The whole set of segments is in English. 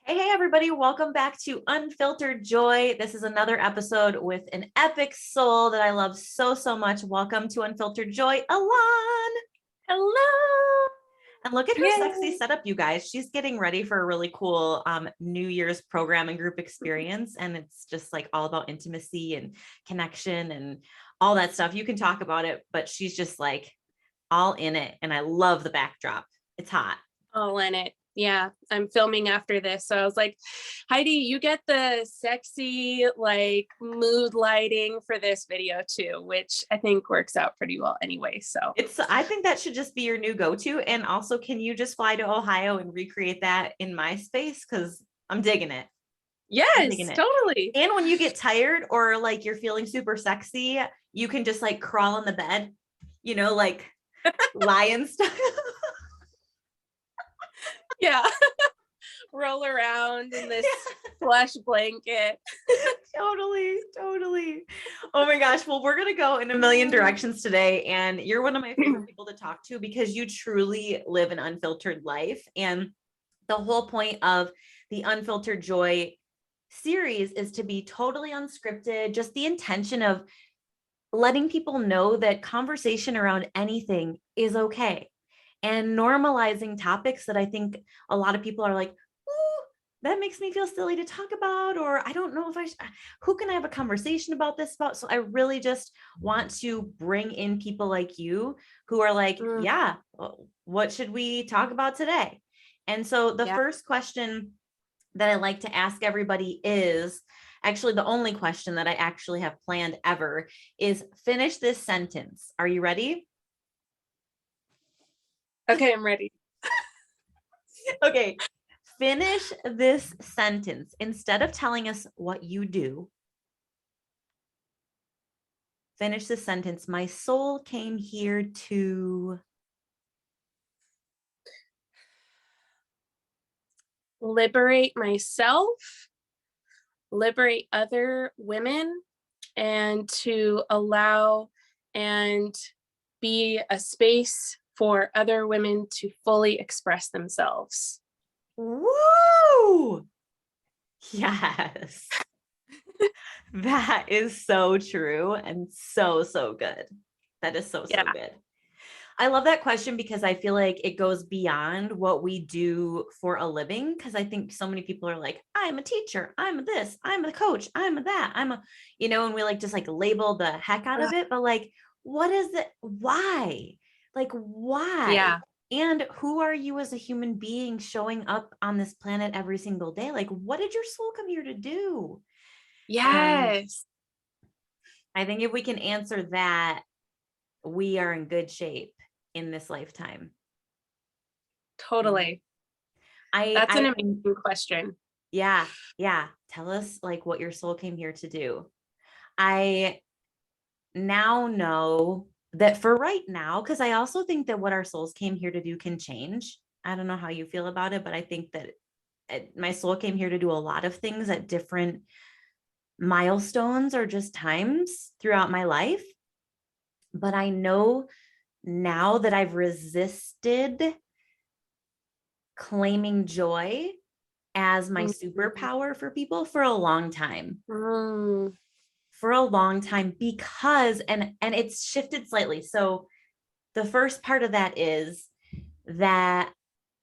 Hey, everybody. Welcome back to Unfiltered Joy. This is another episode with an epic soul that I love so, so much. Welcome to Unfiltered Joy, Elan. Hello. And look at her Yay. sexy setup, you guys. She's getting ready for a really cool New Year's program and group experience. And it's just like all about intimacy and connection and all that stuff. You can talk about it, but she's just like all in it. And I love the backdrop. It's hot. All in it. Yeah, I'm filming after this. So I was like, Heidi, you get the sexy like mood lighting for this video too, which I think works out pretty well anyway. So I think that should just be your new go-to. And also, can you just fly to Ohio and recreate that in my space? Because I'm digging it. I'm digging yes, it. totally. And when you get tired or like you're feeling super sexy, you can just like crawl in the bed, like lion style. Yeah. Roll around in this plush blanket. Totally. Oh my gosh. Well, we're going to go in a million directions today. And you're one of my favorite people to talk to because you truly live an unfiltered life. And the whole point of the Unfiltered Joy series is to be totally unscripted, just the intention of letting people know that conversation around anything is okay. And normalizing topics that I think a lot of people are like, ooh, that makes me feel silly to talk about, or I don't know if who can I have a conversation about this about? So I really just want to bring in people like you who are like, yeah, what should we talk about today? And so the first question that I like to ask everybody is actually the only question that I actually have planned ever is finish this sentence. Are you ready? Okay, I'm ready. Okay. Finish this sentence. Instead of telling us what you do, finish this sentence. My soul came here to Liberate myself, liberate other women, and to allow and be a space for other women to fully express themselves. Woo! Yes. That is so true and so, so good. That is so, so good. I love that question because I feel like it goes beyond what we do for a living. Because I think so many people are like, I'm a teacher, I'm this, I'm a coach, I'm a that, I'm a, and we like just like label the heck out of it. But like, what is it? Why? Like, why? Yeah. And who are you as a human being showing up on this planet every single day? Like, what did your soul come here to do? Yes. And I think if we can answer that, we are in good shape in this lifetime. Totally. That's an amazing question. Yeah. Tell us like what your soul came here to do. I now know that for right now, because I also think that what our souls came here to do can change. I don't know how you feel about it, but I think that my soul came here to do a lot of things at different milestones or just times throughout my life. But I know now that I've resisted claiming joy as my superpower for people for a long time. For a long time, because and it's shifted slightly. So the first part of that is that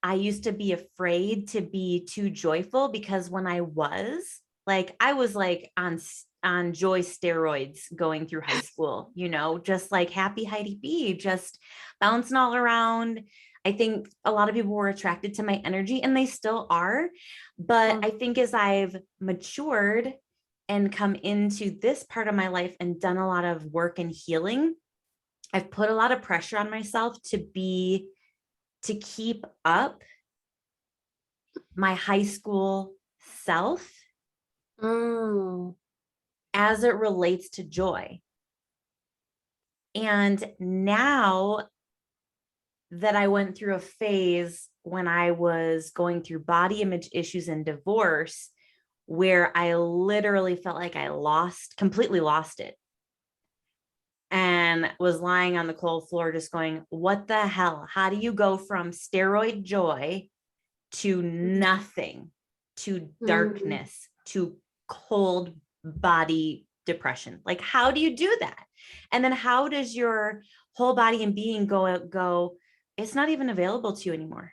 I used to be afraid to be too joyful because when I was like on joy steroids going through high school, just like happy Heidi B, just bouncing all around. I think a lot of people were attracted to my energy and they still are. But I think as I've matured and come into this part of my life and done a lot of work and healing, I've put a lot of pressure on myself to keep up my high school self as it relates to joy. And now that I went through a phase when I was going through body image issues and divorce, where I literally felt like I completely lost it. And was lying on the cold floor just going, what the hell? How do you go from steroid joy to nothing, to Mm. darkness, to cold body depression. Like, how do you do that? And then how does your whole body and being go, it's not even available to you anymore.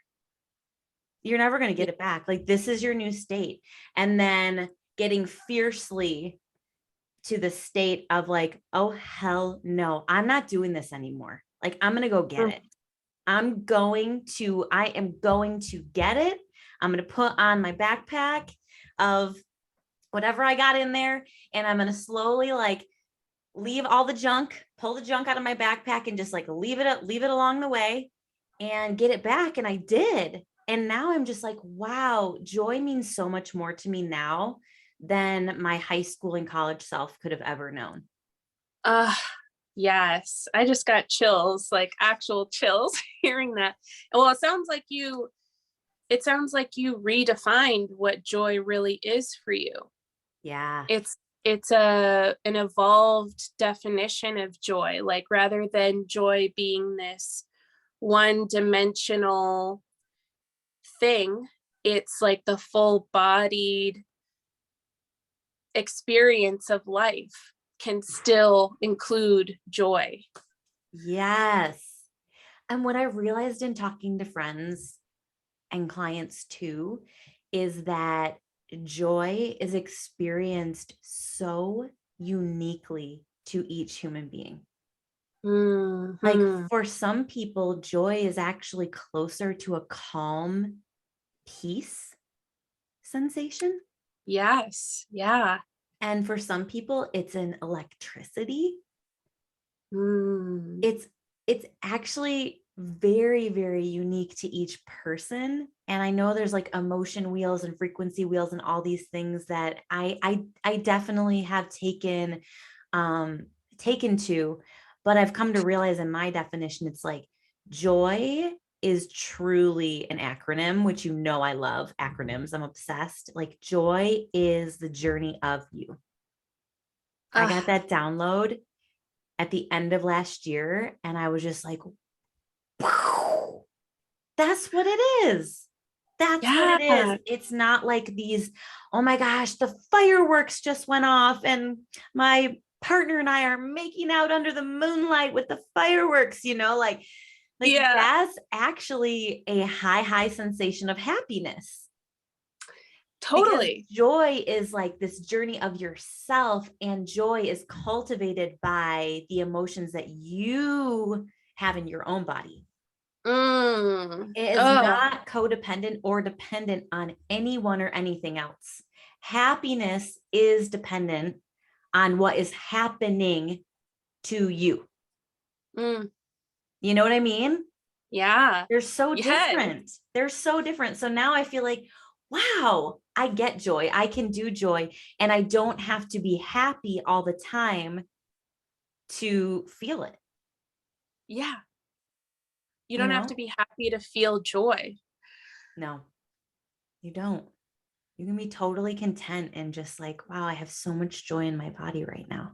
You're never going to get it back. Like, this is your new state. And then getting fiercely to the state of like, oh, hell no, I'm not doing this anymore. Like, I'm going to go get it. I am going to get it. I'm going to put on my backpack of whatever I got in there. And I'm going to slowly like leave all the junk, pull the junk out of my backpack and just like leave it along the way and get it back. And I did. And now I'm just like, wow, joy means so much more to me now than my high school and college self could have ever known. Yes. I just got chills, like actual chills hearing that. Well, it sounds like you redefined what joy really is for you. Yeah. It's an evolved definition of joy, like rather than joy being this one-dimensional thing, it's like the full-bodied experience of life can still include joy. Yes. And what I realized in talking to friends and clients too, is that joy is experienced so uniquely to each human being. Mm-hmm. Like, for some people, joy is actually closer to a calm peace sensation. Yes. Yeah. And for some people, it's an electricity. Mm. It's actually very, very unique to each person. And I know there's like emotion wheels and frequency wheels and all these things that I definitely have taken to, but I've come to realize in my definition, it's like joy is truly an acronym, which you know I love acronyms. I'm obsessed. Like, joy is the journey of you. I got that download at the end of last year, and I was just like, wow, that's what it is. That's what it is. It's not like these, oh my gosh, the fireworks just went off and my partner and I are making out under the moonlight with the fireworks, like that's actually a high sensation of happiness. Totally. Because joy is like this journey of yourself, and joy is cultivated by the emotions that you have in your own body. It is not codependent or dependent on anyone or anything else. Happiness is dependent on what is happening to you. You know what I mean? Yeah. They're so different. They're so different. So now I feel like, wow, I get joy. I can do joy. And I don't have to be happy all the time to feel it. Yeah. You don't have to be happy to feel joy. No, you don't. You can be totally content and just like, wow, I have so much joy in my body right now.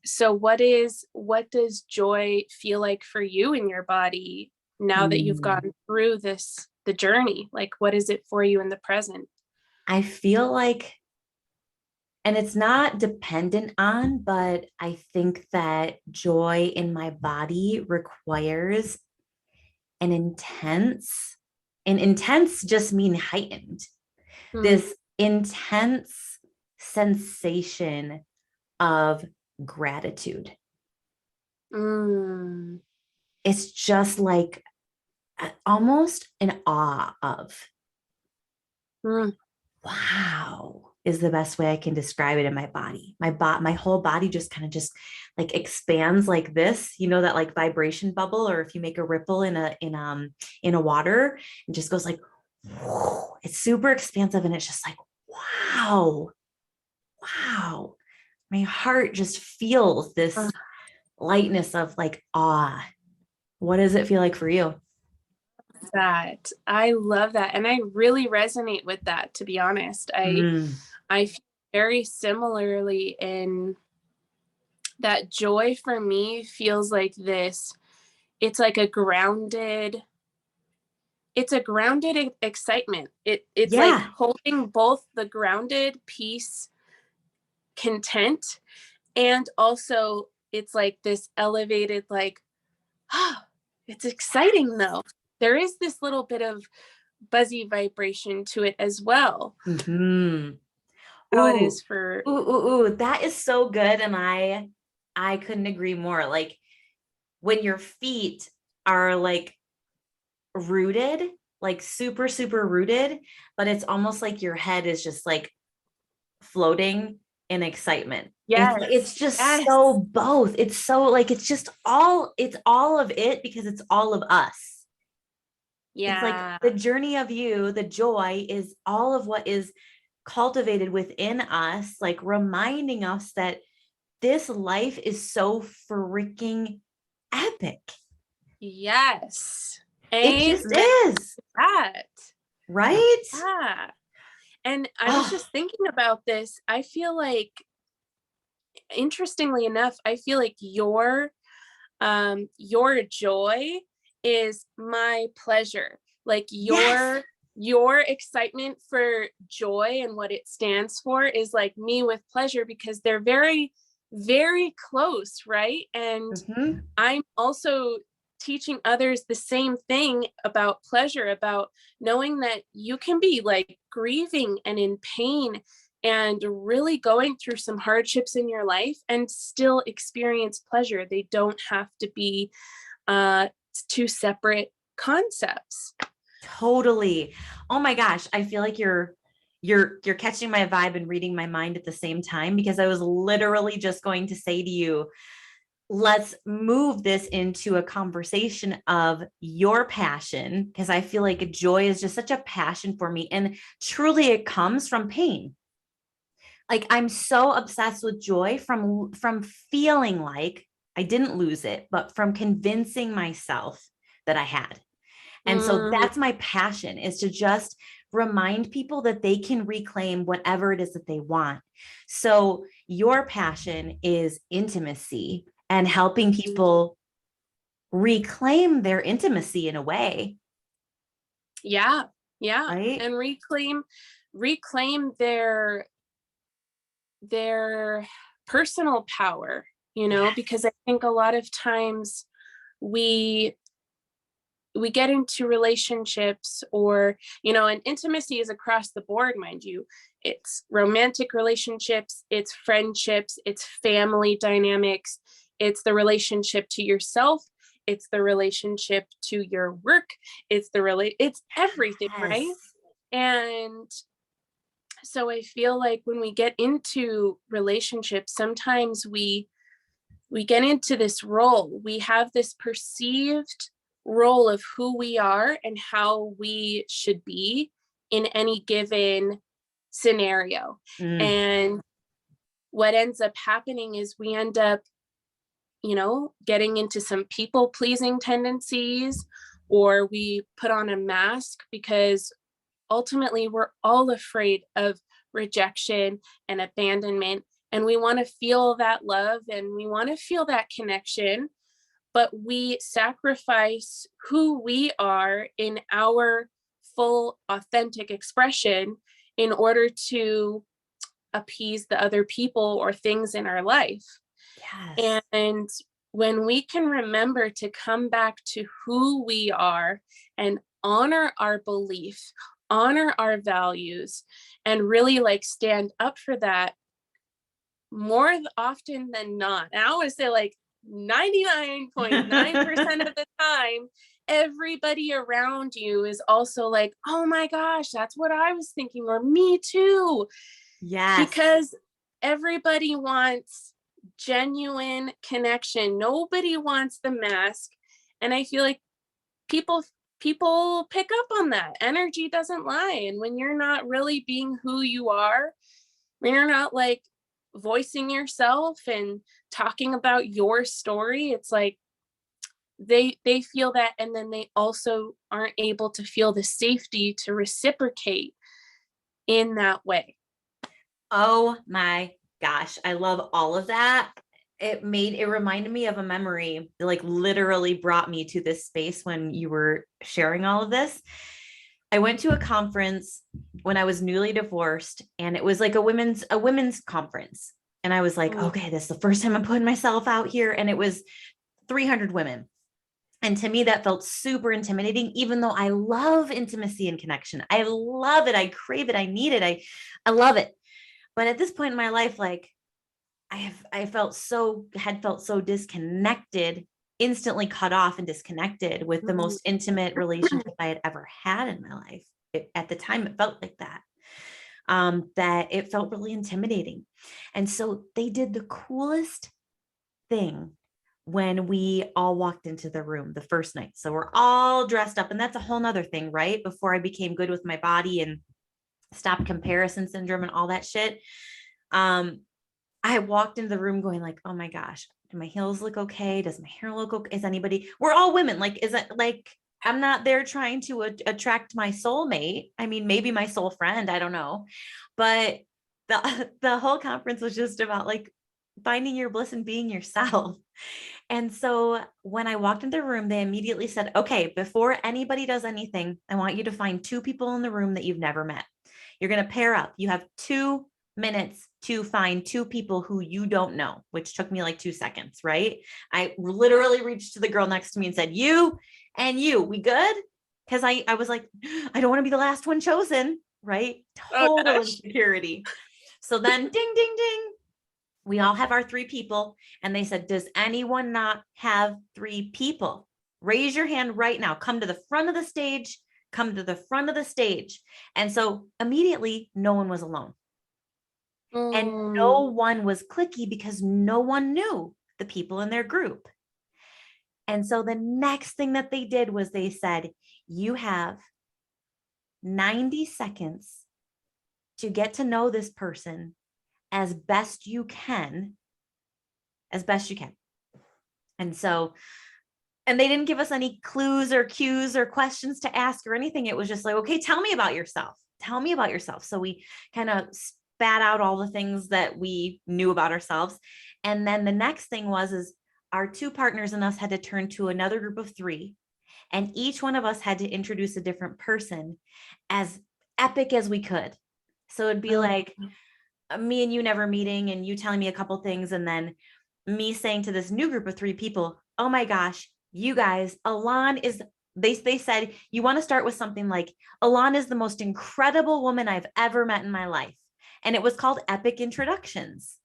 So what does joy feel like for you in your body now that you've gone through the journey? Like, what is it for you in the present? I feel like, and it's not dependent on, but I think that joy in my body requires an intense just mean heightened, this intense sensation of gratitude. It's just like almost an awe of, wow, is the best way I can describe it in my body. My whole body just kind of just like expands like this, that like vibration bubble, or if you make a ripple in a water, it just goes like, whoa, it's super expansive. And it's just like, wow. My heart just feels this lightness of like awe. What does it feel like for you? That I love that, and I really resonate with that, to be honest. I feel very similarly in that joy for me feels like this. It's like a grounded it's a grounded excitement. It's like Yeah. holding both the grounded peace, content, and also it's like this elevated, like, oh, it's exciting though. There is this little bit of buzzy vibration to it as well. Mm-hmm. How it Ooh, is for, ooh, that is so good. And I couldn't agree more. Like when your feet are like rooted, like super, super rooted, but it's almost like your head is just like floating in excitement. It's yes, just yes, so both. It's so like it's all of it because it's all of us. It's like yeah, the journey of you, the joy is all of what is cultivated within us, like reminding us that this life is so freaking epic. yes. It just Amen is, to that. right? Yeah. And I was Oh, just thinking about this. I feel like, interestingly enough, I feel like your joy is my pleasure. Like yes. your excitement for joy and what it stands for is like me with pleasure, because they're very, very close, right? And Mhm. I'm also teaching others the same thing about pleasure, about knowing that you can be like grieving and in pain and really going through some hardships in your life and still experience pleasure. They don't have to be uh, two separate concepts. Totally. Oh my gosh, I feel like you're catching my vibe and reading my mind at the same time because I was literally just going to say to you, let's move this into a conversation of your passion because I feel like joy is just such a passion for me and truly it comes from pain. Like I'm so obsessed with joy from feeling like I didn't lose it, but from convincing myself that I had. And so Mm, that's my passion is to just remind people that they can reclaim whatever it is that they want. So your passion is intimacy and helping people reclaim their intimacy in a way, yeah, yeah. right? And reclaim their personal power, Yes. because I think a lot of times we we get into relationships, or and intimacy is across the board, mind you. It's romantic relationships, it's friendships, it's family dynamics, it's the relationship to yourself, it's the relationship to your work, it's everything, right? Yes. And so I feel like when we get into relationships, sometimes we get into this role. We have this perceived role of who we are and how we should be in any given scenario. Mm, And what ends up happening is we end up, getting into some people pleasing tendencies, or we put on a mask because ultimately we're all afraid of rejection and abandonment, and we want to feel that love and we want to feel that connection, but we sacrifice who we are in our full authentic expression in order to appease the other people or things in our life. yes. And when we can remember to come back to who we are and honor our belief, honor our values, and really like stand up for that more often than not. And I would say like 99.9% of the time, everybody around you is also like, oh my gosh, that's what I was thinking, or me too. Yes. Because everybody wants genuine connection. Nobody wants the mask. And I feel like people people pick up on that. Energy doesn't lie. And when you're not really being who you are, when you're not like voicing yourself and talking about your story, it's like they feel that, and then they also aren't able to feel the safety to reciprocate in that way. Oh my gosh. I love all of that. it reminded me of a memory that like literally brought me to this space when you were sharing all of this. I went to a conference when I was newly divorced, and it was like a women's conference. And I was like, okay, this is the first time I'm putting myself out here. And it was 300 women. And to me, that felt super intimidating, even though I love intimacy and connection. I love it. I crave it. I need it. I love it. But at this point in my life, like I felt so disconnected, instantly cut off and disconnected with the most intimate relationship I had ever had in my life. At the time, it felt like that. That it felt really intimidating. And so they did the coolest thing when we all walked into the room the first night. So we're all dressed up, and that's a whole nother thing, right? Before I became good with my body and stopped comparison syndrome and all that shit. I walked into the room going like, oh my gosh, do my heels look okay? Does my hair look okay? Is anybody, we're all women. Like, is it like, I'm not there trying to attract my soulmate. I mean, maybe my soul friend, I don't know. But the whole conference was just about like finding your bliss and being yourself. And so when I walked into the room, they immediately said, okay, before anybody does anything, I want you to find 2 people in the room that you've never met. You're going to pair up. You have 2 minutes to find 2 people who you don't know, which took me like 2 seconds, right? I literally reached to the girl next to me and said, you and you, we good? Because I was like, I don't want to be the last one chosen, right? Total insecurity. So then ding, ding, ding. We all have our 3 people. And they said, does anyone not have 3 people? Raise your hand right now. Come to the front of the stage. Come to the front of the stage. And so immediately, no one was alone. And no one was cliquey because no one knew the people in their group. And so the next thing that they did was they said, you have 90 seconds to get to know this person as best you can. And so, and they didn't give us any clues or cues or questions to ask or anything. It was just like, okay, tell me about yourself. Tell me about yourself. So we kind of spat out all the things that we knew about ourselves. And then the next thing is our 2 partners and us had to turn to another group of 3. And each one of us had to introduce a different person as epic as we could. So it'd be like me and you never meeting and you telling me a couple things. And then me saying to this new group of 3 people, oh my gosh, you guys, Elan is, they said, you want to start with something like, Elan is the most incredible woman I've ever met in my life. And it was called Epic Introductions.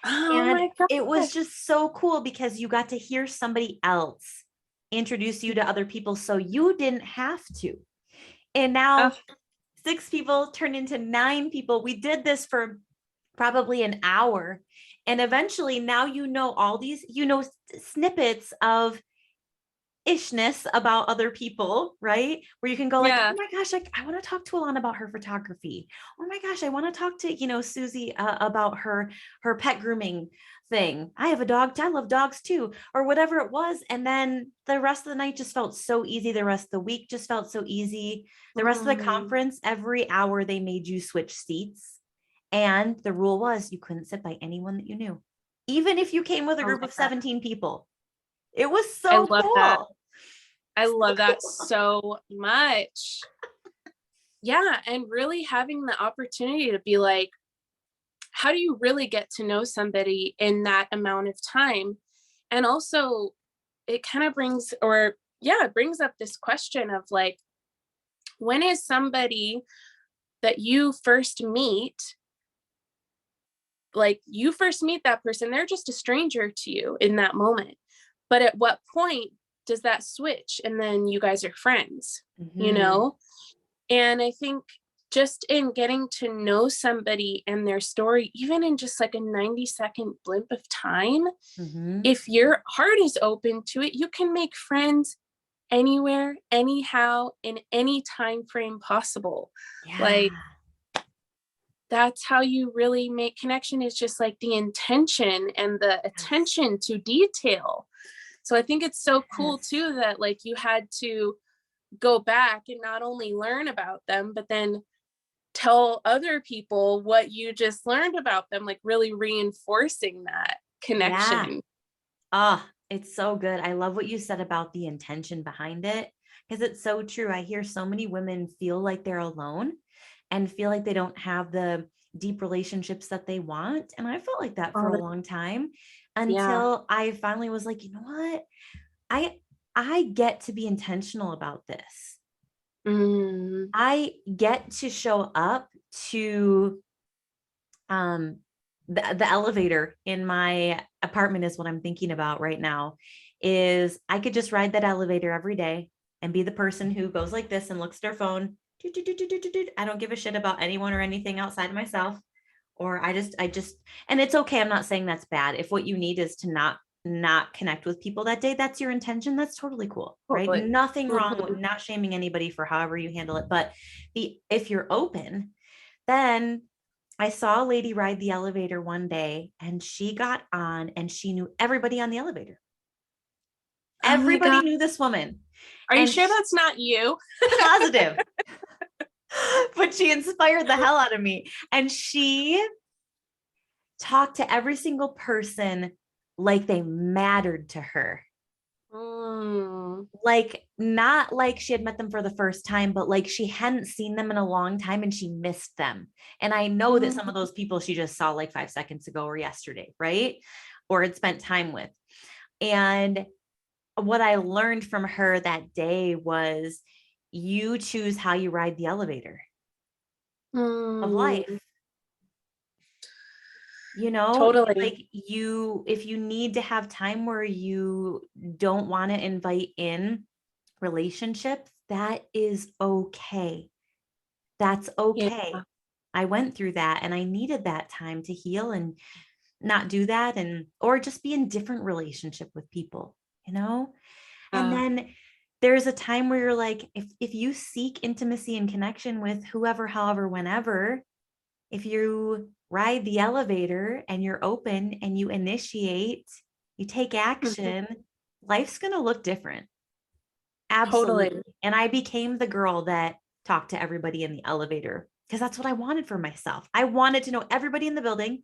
Oh and my God. it was just so cool because you got to hear somebody else introduce you to other people. So you didn't have to. And now 6 people turned into 9 people. We did this for probably an hour. And eventually now, you know, all these, you know, snippets of ishness about other people, right? Where you can go like, oh my gosh, I want to talk to Alana about her photography. Oh my gosh, I want to talk to, you know, Susie about her pet grooming thing. I have a dog. I love dogs too, or whatever it was. And then the rest of the night just felt so easy. The rest of the week just felt so easy. The rest of the conference, every hour they made you switch seats. And the rule was you couldn't sit by anyone that you knew, even if you came with a group of 17 people. It was so cool. That. I love that so much. Yeah. And really having the opportunity to be like, how do you really get to know somebody in that amount of time? And also it kind of brings, it brings up this question of like, when is somebody that you first meet, like you first meet that person, they're just a stranger to you in that moment. But at what point does that switch? And then you guys are friends, you know? And I think just in getting to know somebody and their story, even in just like a 90-second blimp of time, if your heart is open to it, you can make friends anywhere, anyhow, in any time frame possible. Like, that's how you really make connection, is just like the intention and the attention to detail. So I think it's so cool too that like you had to go back and not only learn about them, but then tell other people what you just learned about them, like really reinforcing that. connection. Oh, it's so good. I love what you said about the intention behind it, because it's so true. I hear so many women feel like they're alone and feel like they don't have the deep relationships that they want. And I felt like that for a long time Yeah. until I finally was like, you know what? I get to be intentional about this. Mm. I get to show up to the elevator in my apartment is what I'm thinking about right now. Is I could just ride that elevator every day and be the person who goes like this and looks at their phone. I don't give a shit about anyone or anything outside of myself. Or I just, and it's okay. I'm not saying that's bad. If what you need is to not connect with people that day, that's your intention. That's totally cool, right? Totally. Nothing wrong Mhm. with not shaming anybody for however you handle it. But if you're open, then I saw a lady ride the elevator one day and she got on and she knew everybody on the elevator. Oh my Everybody God. knew this woman. Are you And sure that's not you? positive. But she inspired the hell out of me. And she talked to every single person like they mattered to her. Mm. Like, not like she had met them for the first time, but like she hadn't seen them in a long time and she missed them. And I know that some of those people she just saw like 5 seconds ago or yesterday, right? Or had spent time with. And what I learned from her that day was you choose how you ride the elevator of life. Mm. You know, Totally. like if you need to have time where you don't want to invite in relationships, that is okay. That's Yeah. okay. I went through that and I needed that time to heal and not do that, and or just be in different relationship with people, you know? And then there's a time where you're like, if you seek intimacy and connection with whoever, however, whenever, if you ride the elevator and you're open and you initiate, you take Mhm. action, life's going to look different. Totally. Absolutely. And I became the girl that talked to everybody in the elevator because that's what I wanted for myself. I wanted to know everybody in the building.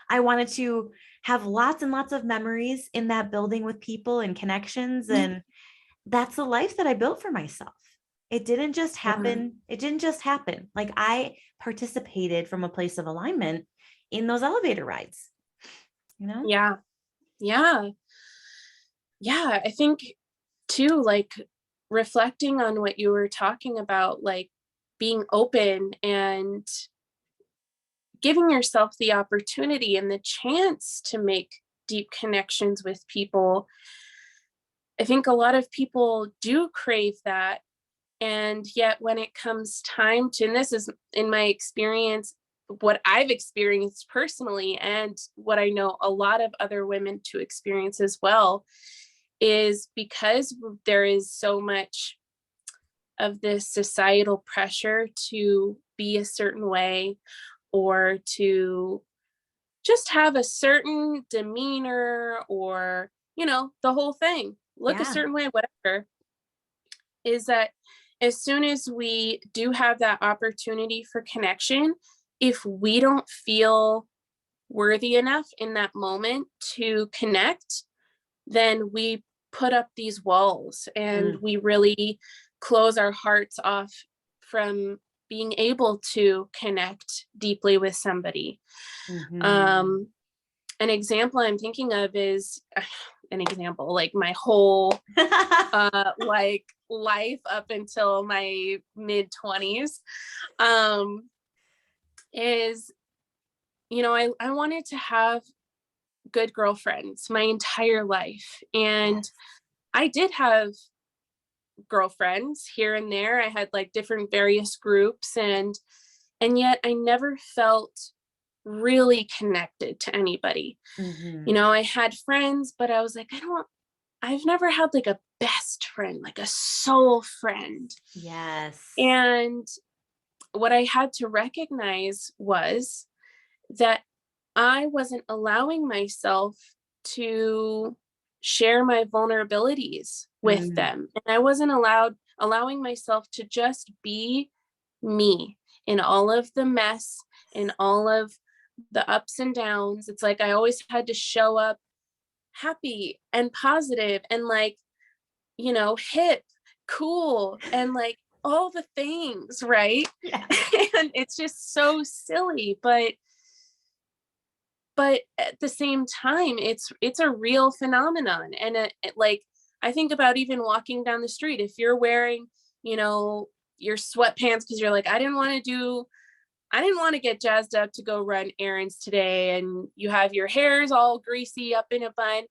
I wanted to have lots and lots of memories in that building with people and connections. And that's the life that I built for myself. It didn't just Yeah. happen. It didn't just happen. Like I participated from a place of alignment in those elevator rides, you know? Yeah. Yeah. Yeah. I think too, like reflecting on what you were talking about, like being open and giving yourself the opportunity and the chance to make deep connections with people. I think a lot of people do crave that. And yet, when it comes time to, and this is in my experience, what I've experienced personally, and what I know a lot of other women to experience as well, is because there is so much of this societal pressure to be a certain way or to just have a certain demeanor or, the whole thing, look a Yeah. certain way, whatever, is that as soon as we do have that opportunity for connection, if we don't feel worthy enough in that moment to connect, then we put up these walls and Mm, we really close our hearts off from being able to connect deeply with somebody. mhm. Um, an example I'm thinking of is an example, like my whole like life up until my mid 20s um is, I wanted to have good girlfriends my entire life, and Yes. I did have girlfriends here and there. I had like different various groups, and yet I never felt really connected to anybody. Mhm. I had friends, but I was like, I've never had like a best friend, like a soul friend. Yes. And what I had to recognize was that I wasn't allowing myself to share my vulnerabilities with Mm, them. And I wasn't allowing myself to just be me in all of the mess, in all of the ups and downs. It's like I always had to show up happy and positive and like, you know, hip, cool, and like all the things, right? Yeah. And it's just so silly, but at the same time, it's a real phenomenon. And like, I think about even walking down the street, if you're wearing, you know, your sweatpants because you're like, I didn't want to get jazzed up to go run errands today, and you have your hairs all greasy up in a bun,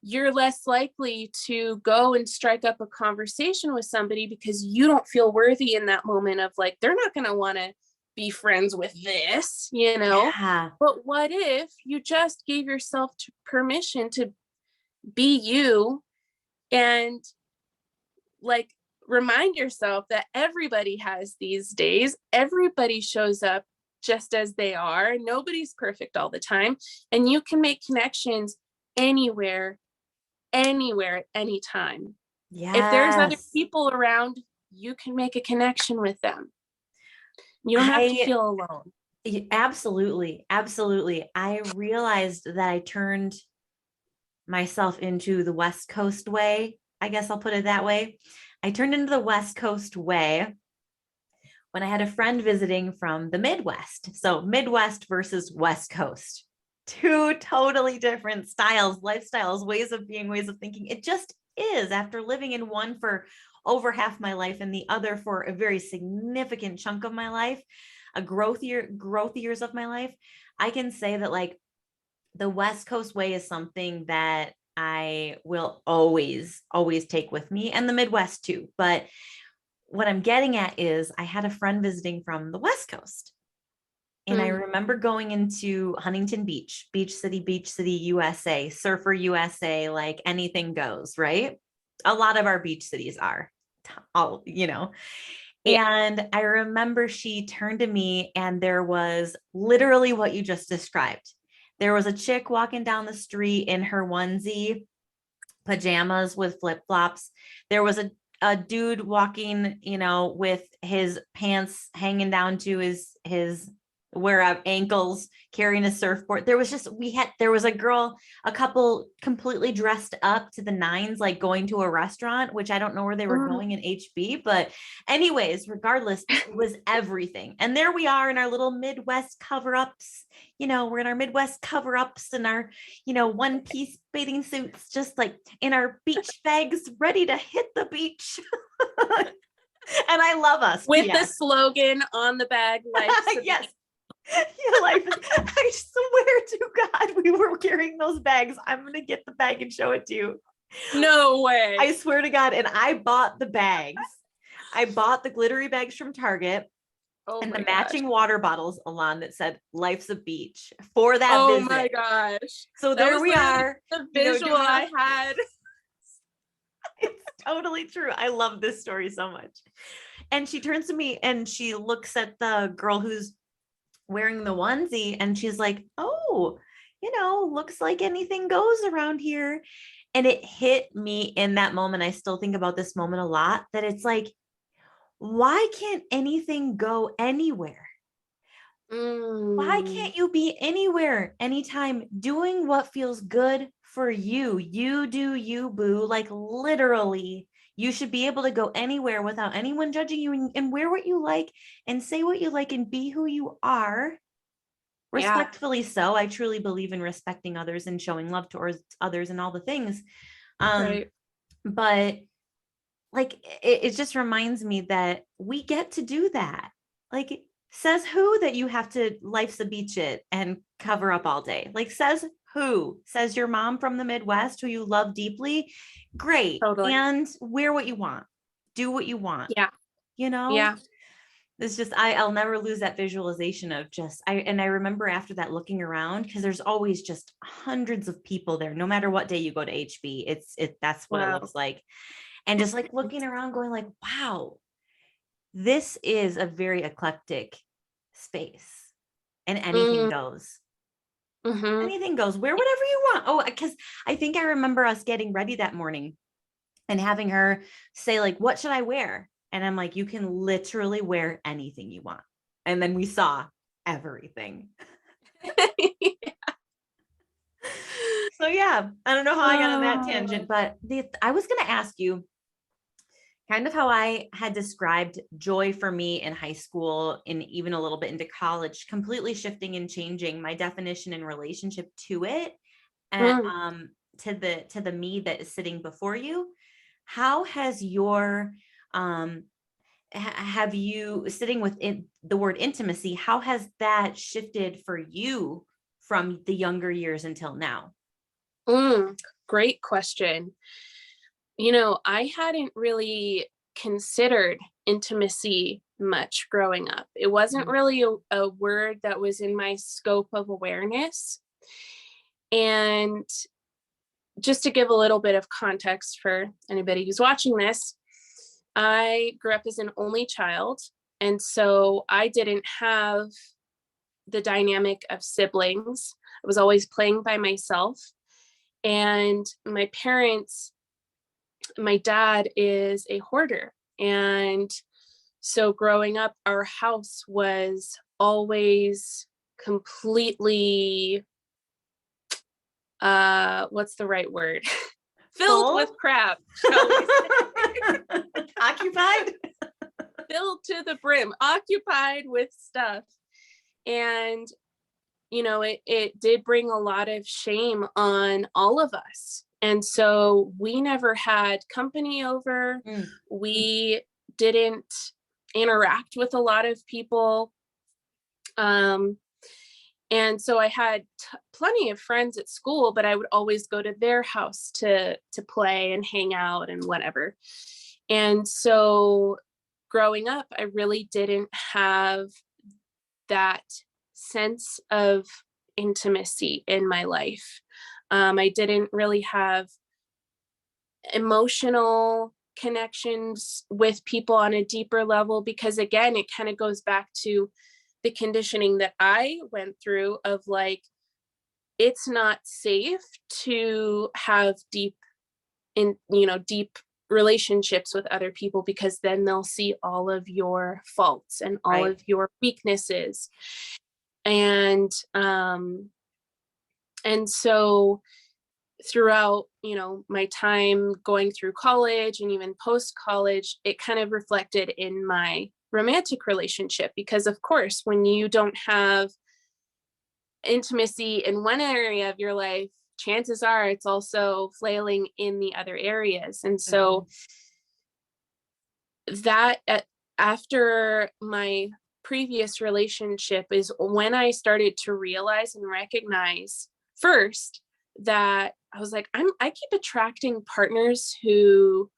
you're less likely to go and strike up a conversation with somebody because you don't feel worthy in that moment of like, they're not going to want to be friends with this, you know? Yeah. But what if you just gave yourself permission to be you and like remind yourself that everybody has these days, everybody shows up just as they are, nobody's perfect all the time, and you can make connections anywhere at any time. If there's other Yes. people around, you can make a connection with them. You don't have to feel alone. Absolutely. Absolutely. I realized that I turned myself into the West Coast way. I guess I'll put it that way. I turned into the West Coast way when I had a friend visiting from the Midwest. So Midwest versus West Coast, two totally different styles, lifestyles, ways of being, ways of thinking. It just is, after living in one for over half my life and the other for a very significant chunk of my life, growth years of my life. I can say that like the West Coast way is something that I will always take with me, and the Midwest too. But what I'm getting at is I had a friend visiting from the West Coast. And I remember going into Huntington Beach, Beach City, USA, Surfer USA, like anything goes, right? A lot of our beach cities are, all, you know. Yeah. And I remember she turned to me and there was literally what you just described. There was a chick walking down the street in her onesie, pajamas with flip-flops. There was a dude walking, you know, with his pants hanging down to his where ankles, carrying a surfboard. There was a girl, a couple completely dressed up to the nines, like going to a restaurant, which I don't know where they were going in HB, but anyways, regardless, it was everything. And there we are in our little Midwest cover-ups, you know, we're in our Midwest cover-ups and our, you know, one-piece bathing suits, just like in our beach bags, ready to hit the beach. And I love us. With the slogan on the bag, like, yes. Your life is, I swear to God, we were carrying those bags. I'm going to get the bag and show it to you. No way. I swear to God. And I bought the bags. I bought the glittery bags from Target and the matching water bottles, Elan, that said "Life's a Beach" for that visit. Oh my gosh. So there we are. The visual I had. It's totally true. I love this story so much. And she turns to me and she looks at the girl who's wearing the onesie and she's like, oh, you know, looks like anything goes around here. And it hit me in that moment. I still think about this moment a lot, that it's like, why can't anything go anywhere? Why can't you be anywhere, anytime, doing what feels good for you? You do you, boo. Like literally, you should be able to go anywhere without anyone judging you, and wear what you like and say what you like and be who you are. Respectfully so. I truly believe in respecting others and showing love towards others and all the things. Right. But like, it just reminds me that we get to do that. Like, says who that you have to life's a beach it and cover up all day? Like, says who? Says your mom from the Midwest who you love deeply? Great. Totally. And wear what you want. Do what you want. Yeah. You know? Yeah. It's just, I'll never lose that visualization of just, I remember after that looking around, because there's always just hundreds of people there, no matter what day you go to HB, that's what it looks like. And just like looking around going like, wow, this is a very eclectic space and anything goes. Anything goes. Wear whatever you want. Oh, because I think I remember us getting ready that morning and having her say like, what should I wear? And I'm like, you can literally wear anything you want. And then we saw everything. So yeah, I don't know how I got on that Oh. tangent, but I was going to ask you kind of how I had described joy for me in high school and even a little bit into college, completely shifting and changing my definition and relationship to it, and Mm. to the me that is sitting before you. How has your have you, sitting with the word intimacy, how has that shifted for you from the younger years until now? Great question. I hadn't really considered intimacy much growing up. It wasn't Mm. really a word that was in my scope of awareness. And just to give a little bit of context for anybody who's watching this, I grew up as an only child. And so I didn't have the dynamic of siblings. I was always playing by myself. And my dad is a hoarder. And so growing up, our house was always completely, what's the right word? Filled Full? with crap, shall we say. Occupied? Filled to the brim, occupied with stuff. And it did bring a lot of shame on all of us. And so we never had company over. Mm. We didn't interact with a lot of people. And so I had plenty of friends at school, but I would always go to their house to play and hang out and whatever. And so growing up, I really didn't have that sense of intimacy in my life. I didn't really have emotional connections with people on a deeper level because, again, it kind of goes back to the conditioning that I went through of like, it's not safe to have deep relationships with other people because then they'll see all of your faults and all Right. of your weaknesses. And so throughout, my time going through college and even post college, it kind of reflected in my romantic relationship because, of course, when you don't have intimacy in one area of your life, chances are it's also flailing in the other areas. And so that after my previous relationship is when I started to realize and recognize first that I was like, I keep attracting partners who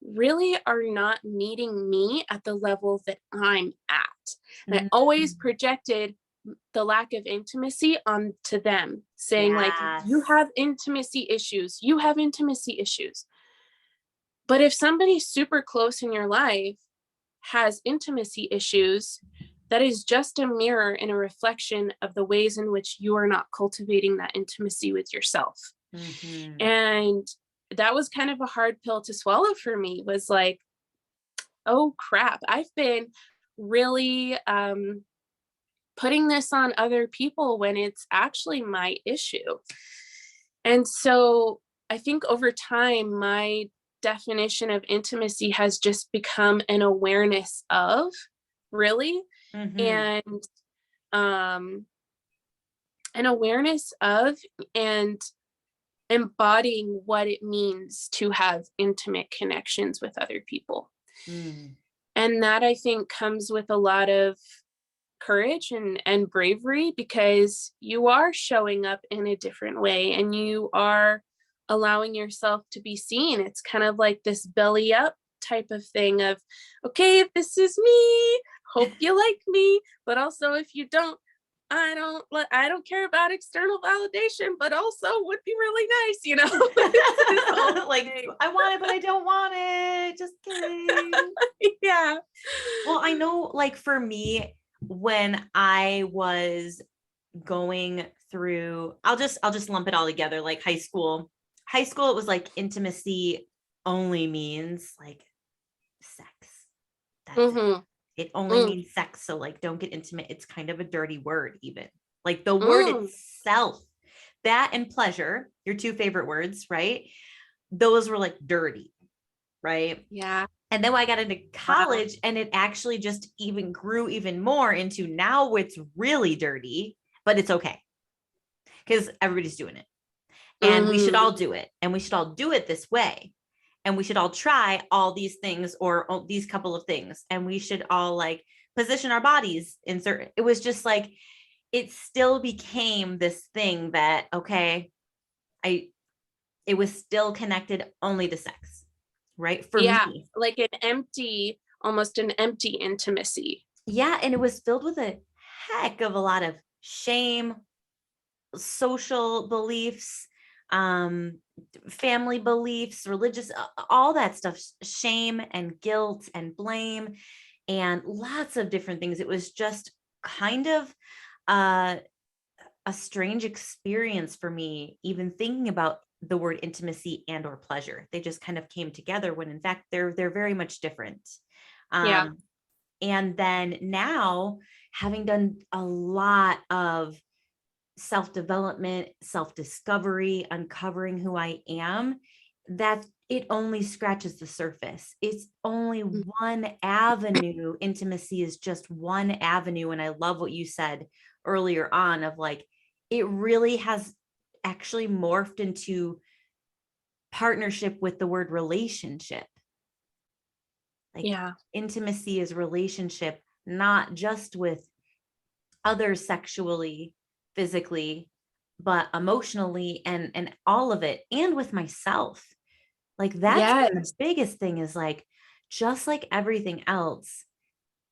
really are not meeting me at the level that I'm at. And I always Mm. projected the lack of intimacy onto them, saying like, you Yes. have intimacy issues, you have intimacy issues. But if somebody super close in your life has intimacy issues, that is just a mirror and a reflection of the ways in which you are not cultivating that intimacy with yourself. Mm-hmm. And that was kind of a hard pill to swallow for me, was like, oh crap, I've been really putting this on other people when it's actually my issue. And so I think over time, my definition of intimacy has just become an awareness of, really, Mm-hmm. and um, an awareness of and embodying what it means to have intimate connections with other people. Mm. And that, I think, comes with a lot of courage and bravery because you are showing up in a different way and you are allowing yourself to be seen. It's kind of like this belly up type of thing of, okay, if this is me, hope you like me, but also if you don't, I don't care about external validation, but also would be really nice, Like, I want it, but I don't want it. Just kidding. Yeah. Well, I know, like, for me, when I was going through, I'll just lump it all together, like high school. High school, it was like intimacy only means like sex. That's it. Mm-hmm. It only means sex. So like, don't get intimate. It's kind of a dirty word even. Like the word itself, that and pleasure, your two favorite words, right? Those were like dirty, right? Yeah. And then when I got into college, and it actually just even grew even more into now it's really dirty, but it's okay because everybody's doing it. And we should all do it. And we should all do it this way. And we should all try all these things or these couple of things. And we should all like position our bodies in certain, it was just like, it still became this thing that, okay, it was still connected only to sex, right? For me. Like almost an empty intimacy. Yeah. And it was filled with a heck of a lot of shame, social beliefs, family beliefs, religious, all that stuff, shame and guilt and blame, and lots of different things. It was just kind of a strange experience for me, even thinking about the word intimacy and or pleasure. They just kind of came together when in fact they're very much different. And then now, having done a lot of self-development, self-discovery, uncovering who I am, that it only scratches the surface. It's only one avenue. Intimacy is just one avenue. And I love what you said earlier on of like, it really has actually morphed into partnership with the word relationship. Like intimacy is relationship, not just with others sexually, physically, but emotionally and all of it, and with myself. Like that's been the biggest thing is like, just like everything else,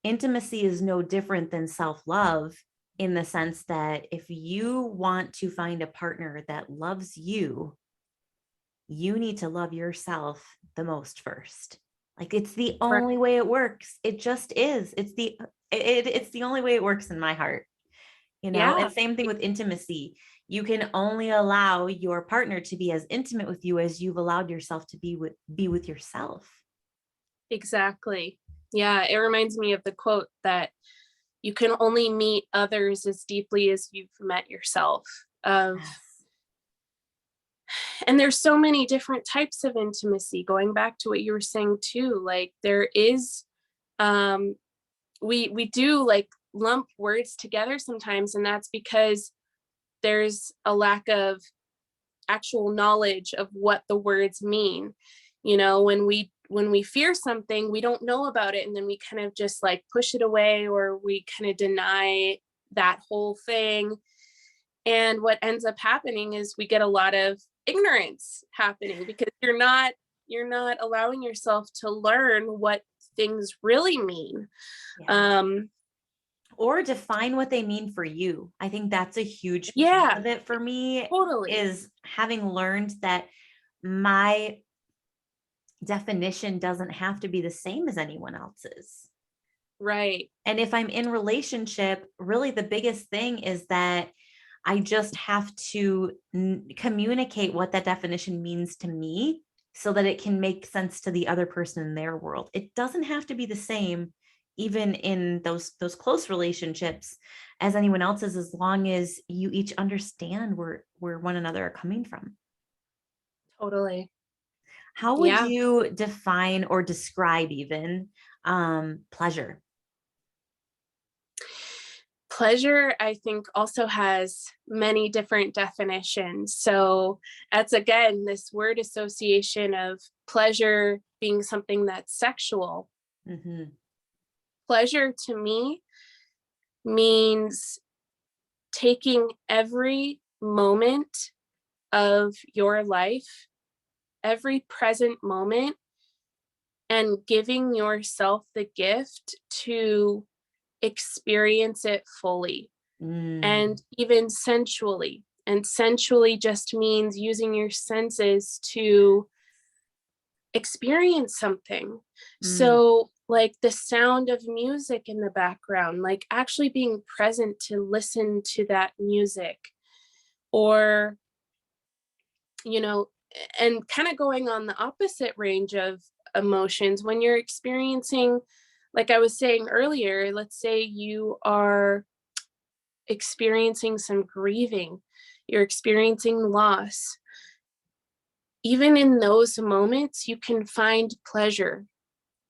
intimacy is no different than self-love, in the sense that if you want to find a partner that loves you, you need to love yourself the most first. Like it's the only way it works. It just is. It's the only way it works in my heart. You know, and same thing with intimacy. You can only allow your partner to be as intimate with you as you've allowed yourself to be with yourself. Exactly. Yeah. It reminds me of the quote that you can only meet others as deeply as you've met yourself. And there's so many different types of intimacy, going back to what you were saying too. Like there is, we do like lump words together sometimes, and that's because there's a lack of actual knowledge of what the words mean. You know, when we fear something, we don't know about it, and then we kind of just like push it away, or we kind of deny that whole thing. And what ends up happening is we get a lot of ignorance happening, because you're not allowing yourself to learn what things really mean. Or define what they mean for you. I think that's a huge part of it for me. Totally. Is having learned that my definition doesn't have to be the same as anyone else's. Right. And if I'm in relationship, really the biggest thing is that I just have to communicate what that definition means to me, so that it can make sense to the other person in their world. It doesn't have to be the same, even in those close relationships, as anyone else's, as long as you each understand where one another are coming from. Totally. How would you define or describe even pleasure? Pleasure, I think, also has many different definitions. So that's, again, this word association of pleasure being something that's sexual. Pleasure to me means taking every moment of your life, every present moment, and giving yourself the gift to experience it fully, and even sensually. And sensually just means using your senses to experience something. So like the sound of music in the background, like actually being present to listen to that music, or, you know, and kind of going on the opposite range of emotions when you're experiencing, like I was saying earlier, let's say you are experiencing some grieving, you're experiencing loss, even in those moments, you can find pleasure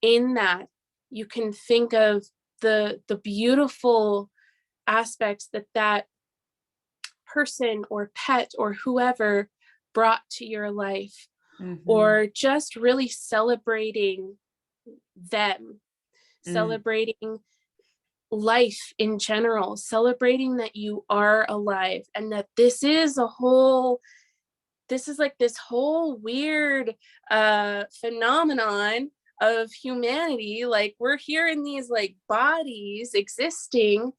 in that. You can think of the beautiful aspects that that person or pet or whoever brought to your life, or just really celebrating them, celebrating life in general, celebrating that you are alive and that this is a whole, this is like this whole weird phenomenon of humanity. Like we're here in these like bodies existing,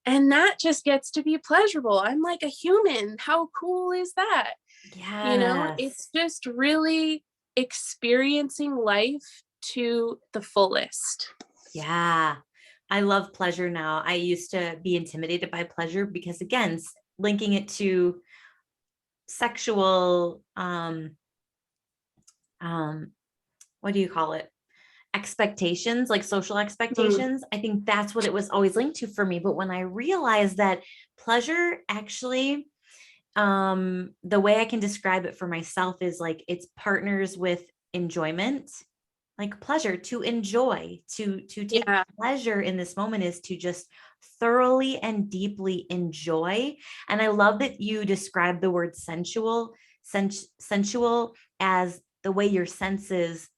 and that just gets to be pleasurable. I'm like a human. How cool is that? You know, it's Yes. just really experiencing life to the fullest. Yeah. I love pleasure now. I used to be intimidated by pleasure because again, linking it to sexual, what do you call it? Expectations, like social expectations. I think that's what it was always linked to for me. But when I realized that pleasure actually, the way I can describe it for myself is like it's partners with enjoyment, like pleasure, to enjoy, to take pleasure in this moment is to just thoroughly and deeply enjoy. And I love that you describe the word sensual, sensual as the way your senses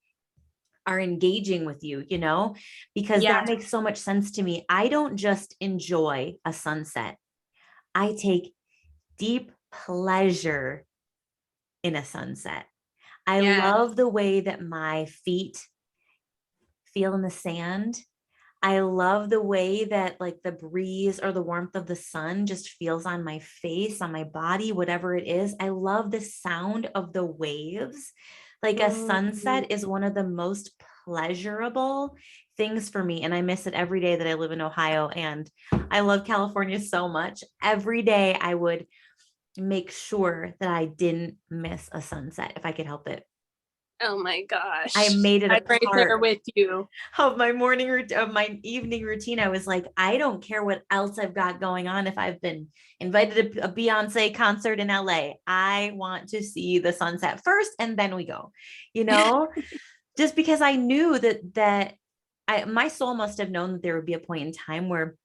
are engaging with you, you know, because that makes so much sense to me. I don't just enjoy a sunset. I take deep pleasure in a sunset. I love the way that my feet feel in the sand. I love the way that like the breeze or the warmth of the sun just feels on my face, on my body, whatever it is. I love the sound of the waves. Like a sunset is one of the most pleasurable things for me. And I miss it every day that I live in Ohio. And I love California so much. Every day I would make sure that I didn't miss a sunset if I could help it. Oh my gosh. I made it a I'm right there with you. Of my morning routine, of my evening routine. I was like, I don't care what else I've got going on. If I've been invited to a Beyonce concert in LA, I want to see the sunset first and then we go, you know, just because I knew that my soul must have known that there would be a point in time where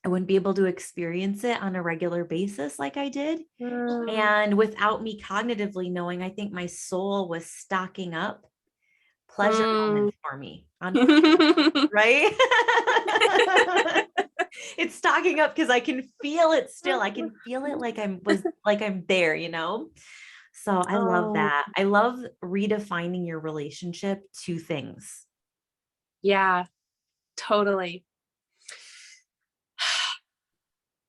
I wouldn't be able to experience it on a regular basis like I did. And without me cognitively knowing, I think my soul was stocking up pleasure moments for me on right. It's stocking up because I can feel it still. I can feel it like I'm there, you know. So I love that. I love redefining your relationship to things. Yeah, totally.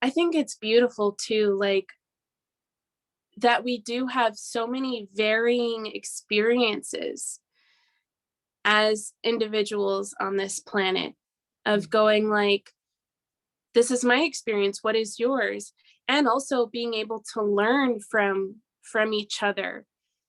I think it's beautiful too, like that we do have so many varying experiences as individuals on this planet of going like, this is my experience, what is yours? And also being able to learn from each other.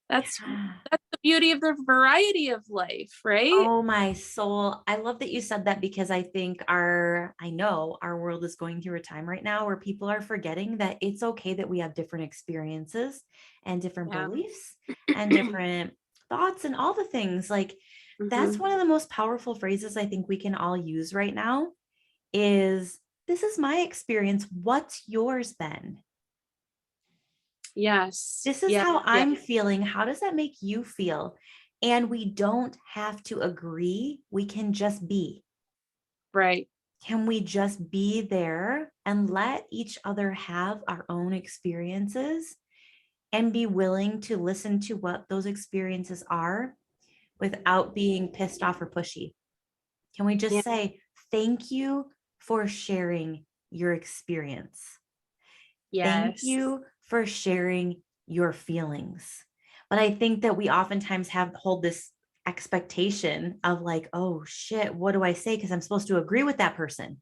That's the beauty of the variety of life, right? Oh, my soul. I love that you said that because I think I know our world is going through a time right now where people are forgetting that it's okay that we have different experiences and different beliefs and different thoughts and all the things. Like that's one of the most powerful phrases I think we can all use right now is, this is my experience. What's yours then? Yes. This is how I'm feeling. How does that make you feel? And we don't have to agree. We can just be. Right. Can we just be there and let each other have our own experiences and be willing to listen to what those experiences are without being pissed off or pushy? Can we just say, thank you for sharing your experience? Thank you for sharing your feelings. But I think that we oftentimes hold this expectation of like, oh shit, what do I say? Because I'm supposed to agree with that person.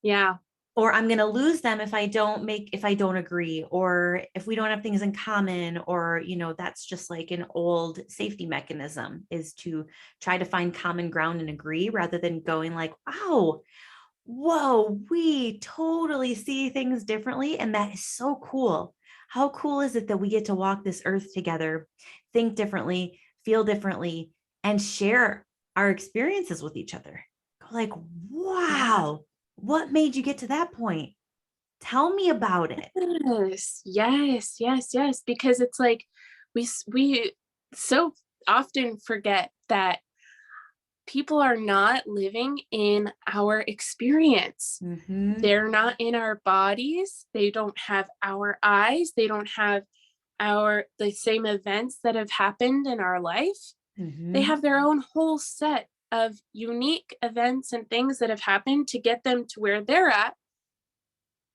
Yeah. Or I'm going to lose them if I don't agree, or if we don't have things in common, or, you know, that's just like an old safety mechanism, is to try to find common ground and agree rather than going like, wow, whoa, we totally see things differently. And that is so cool. How cool is it that we get to walk this earth together, think differently, feel differently, and share our experiences with each other? Like, Yeah. wow, what made you get to that point? Tell me about it. Yes. Because it's like we so often forget that people are not living in our experience. Mm-hmm. They're not in our bodies. They don't have our eyes. They don't have the same events that have happened in our life. They Mm-hmm. have their own whole set of unique events and things that have happened to get them to where they're at,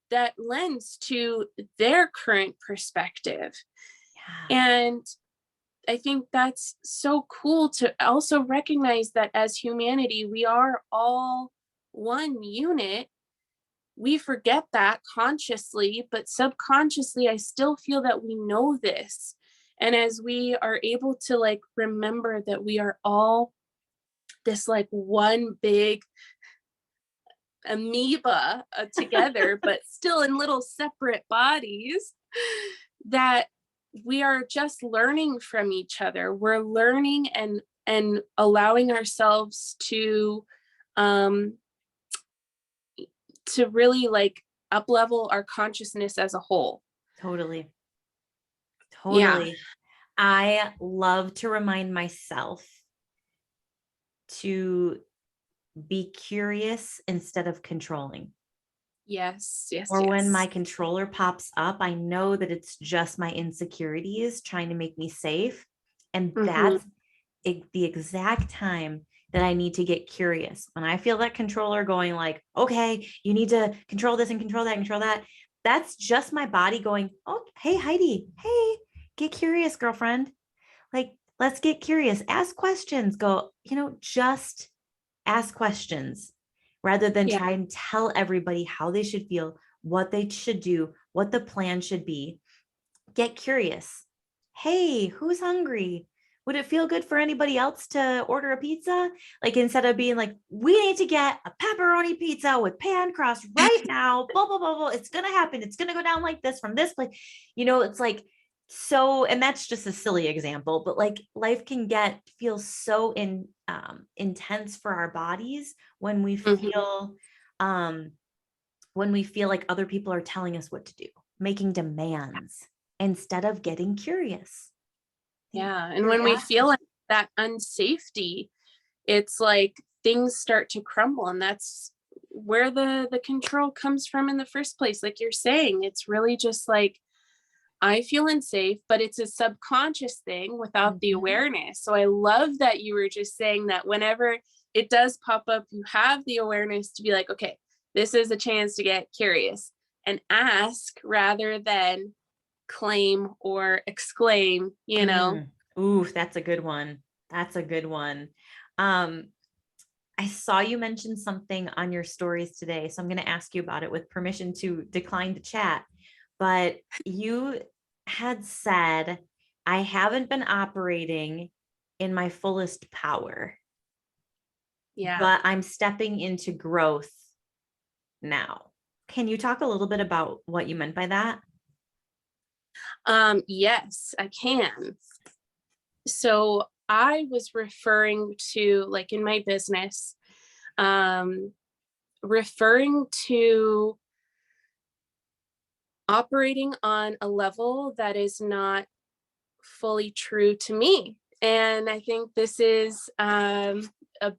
that lends to their current perspective. Yeah, And I think that's so cool to also recognize that as humanity, we are all one unit. We forget that consciously, but subconsciously, I still feel that we know this. And as we are able to like remember that we are all this like one big amoeba together, but still in little separate bodies, that we are just learning from each other. We're learning and allowing ourselves um to really like up level our consciousness as a whole. totally. Yeah. Totally. I love to remind myself to be curious instead of controlling. Or when my Yes. controller pops up, I know that it's just my insecurities trying to make me safe. And Mm-hmm. that's the exact time that I need to get curious. When I feel that controller going like, okay, you need to control this and control that, that's just my body going, oh, hey, Heidi, hey, get curious, girlfriend. Like, let's get curious, ask questions, go, just ask questions rather than Yeah. try and tell everybody how they should feel, what they should do, what the plan should be. Get curious. Hey, who's hungry? Would it feel good for anybody else to order a pizza? Like, instead of being like, we need to get a pepperoni pizza with pan crust right now, blah, blah, blah, blah. It's going to happen. It's going to go down like this from this place. It's like, so, and that's just a silly example, but like life can feel so intense for our bodies when we Mm-hmm. feel, like other people are telling us what to do, making demands instead of getting curious. Yeah. And when we feel Curiosity. like that unsafety, it's like things start to crumble, and that's where the control comes from in the first place. Like you're saying, it's really just like I feel unsafe, but it's a subconscious thing without the Mhm. awareness. So I love that you were just saying that whenever it does pop up, you have the awareness to be like, okay, this is a chance to get curious and ask rather than claim or exclaim. Ooh, that's a good one. That's a good one. Um, I saw you mention something on your stories today, so I'm going to ask you about it with permission to decline to chat. But you had said, I haven't been operating in my fullest power, Yeah. but I'm stepping into growth now. Can you talk a little bit about what you meant by that? Yes, I can. So I was referring to, like, in my business, um, referring to operating on a level that is not fully true to me. And I think this is a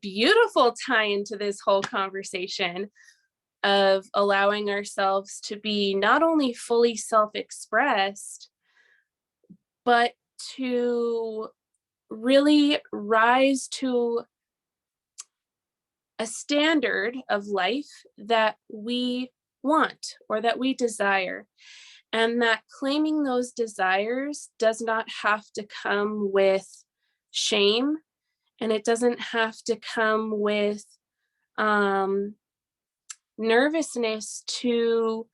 beautiful tie into this whole conversation of allowing ourselves to be not only fully self expressed, but to really rise to a standard of life that we want or that we desire. And that claiming those desires does not have to come with shame, and it doesn't have to come with um, nervousness to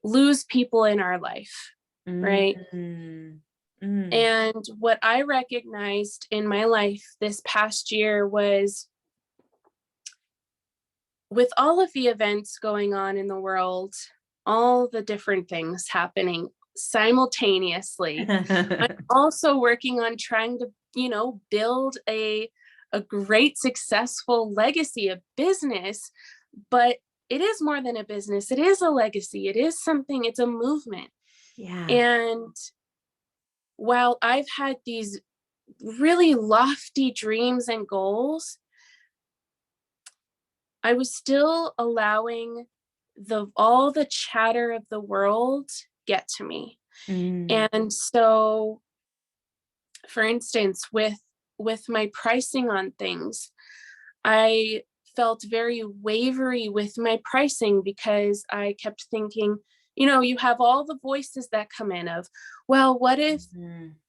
lose people in our life, right? Mm, mm, And what I recognized in my life this past year was with all of the events going on in the world, all the different things happening simultaneously, I'm also working on trying to, build a great successful legacy, a business, but it is more than a business. It is a legacy. It is something, it's a movement. Yeah. And while I've had these really lofty dreams and goals, I was still allowing all the chatter of the world get to me. And so, for instance, with my pricing on things, I felt very wavery with my pricing because I kept thinking, you have all the voices that come in of, well, what if,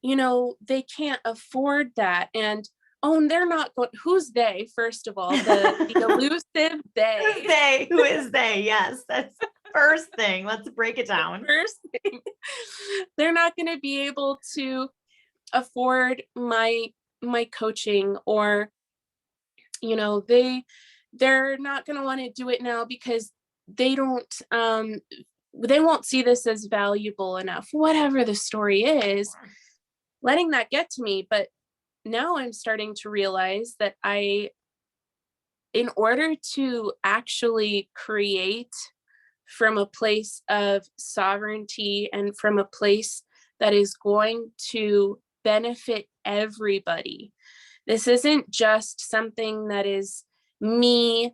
they can't afford that? And, oh, and they're not going, who's they? First of all, the elusive they. Who is they? Yes, that's the first thing. Let's break it down. First thing, they're not going to be able to afford my coaching, or they're not going to want to do it now because they won't see this as valuable enough, whatever the story is, letting that get to me. But now I'm starting to realize that in order to actually create from a place of sovereignty and from a place that is going to benefit everybody, this isn't just something that is me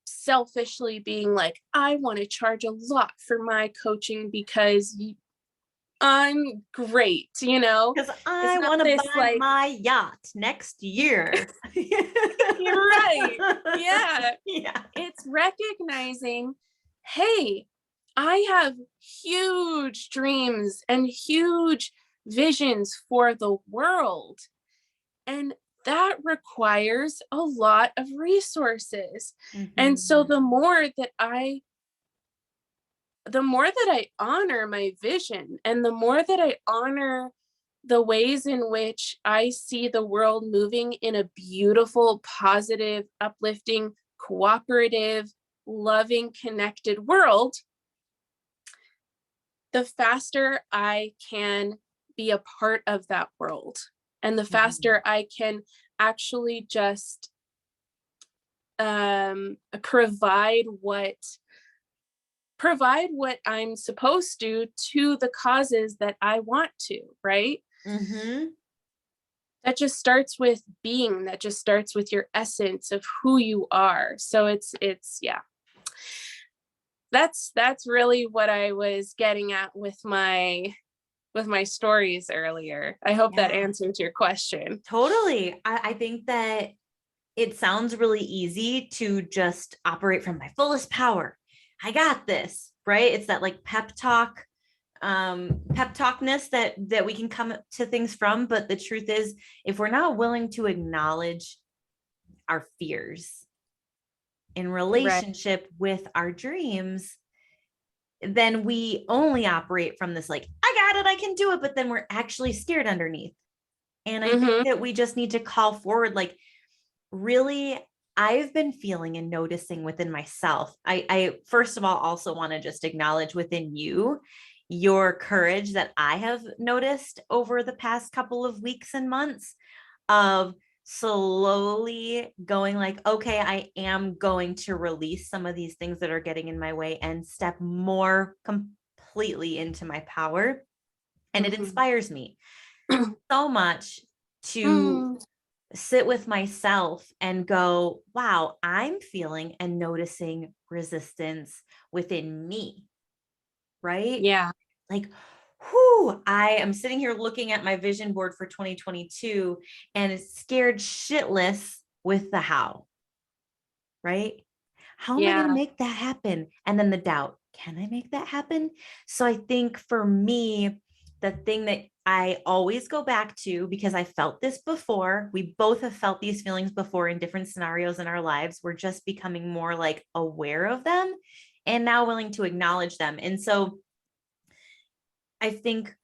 selfishly being like, I want to charge a lot for my coaching because I'm great, Because I want to buy my yacht next year. You're right. Yeah. Yeah. It's recognizing, hey, I have huge dreams and huge visions for the world. And that requires a lot of resources. And so the more that I honor my vision, and the more that I honor the ways in which I see the world moving in a beautiful, positive, uplifting, cooperative, loving, connected world, the faster I can be a part of that world. And the faster I can actually just provide what I'm supposed to the causes that I want to, right? That just starts with being, that just starts with your essence of who you are. So it's yeah. That's really what I was getting at with my stories earlier. I hope that answers your question. Totally. I think that it sounds really easy to just operate from my fullest power. I got this, right? It's that like pep talkness that we can come to things from. But the truth is, if we're not willing to acknowledge our fears in relationship with our dreams, then we only operate from this, like, I got it, I can do it. But then we're actually scared underneath. And I think that we just need to call forward, like, really, I've been feeling and noticing within myself. I first of all also want to just acknowledge within you your courage that I have noticed over the past couple of weeks and months of slowly going like, okay, I am going to release some of these things that are getting in my way and step more completely into my power. And it inspires me so much to sit with myself and go, wow, I'm feeling and noticing resistance within me. Right? Yeah. Like, whoo, I am sitting here looking at my vision board for 2022 and it's scared shitless with the how. Right? How am I going to make that happen? And then the doubt, can I make that happen? So I think for me, the thing that I always go back to, because I felt this before, we both have felt these feelings before in different scenarios in our lives. We're just becoming more like aware of them and now willing to acknowledge them. And so I think,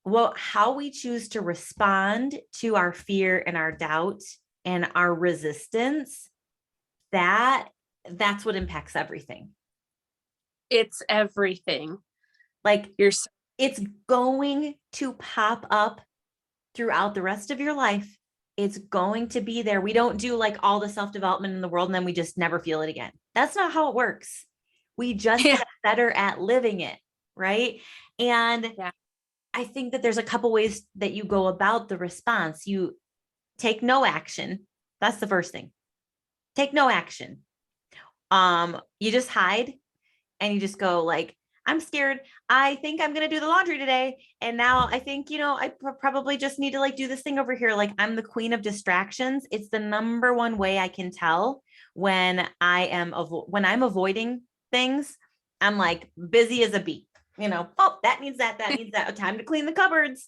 well, how we choose to respond to our fear and our doubt and our resistance, that's what impacts everything. It's everything. Like You're it's going to pop up throughout the rest of your life. It's going to be there. We don't do like all the self-development in the world and then we just never feel it again. That's not how it works. We just get better at living it, right? And I think that there's a couple ways that you go about the response. You take no action. That's the first thing. Take no action. You just hide and you just go like, I'm scared. I think I'm going to do the laundry today. And now I think, I probably just need to like do this thing over here. Like I'm the queen of distractions. It's the number one way I can tell when when I'm avoiding things. I'm like busy as a bee, oh, that needs that needs that. Time to clean the cupboards,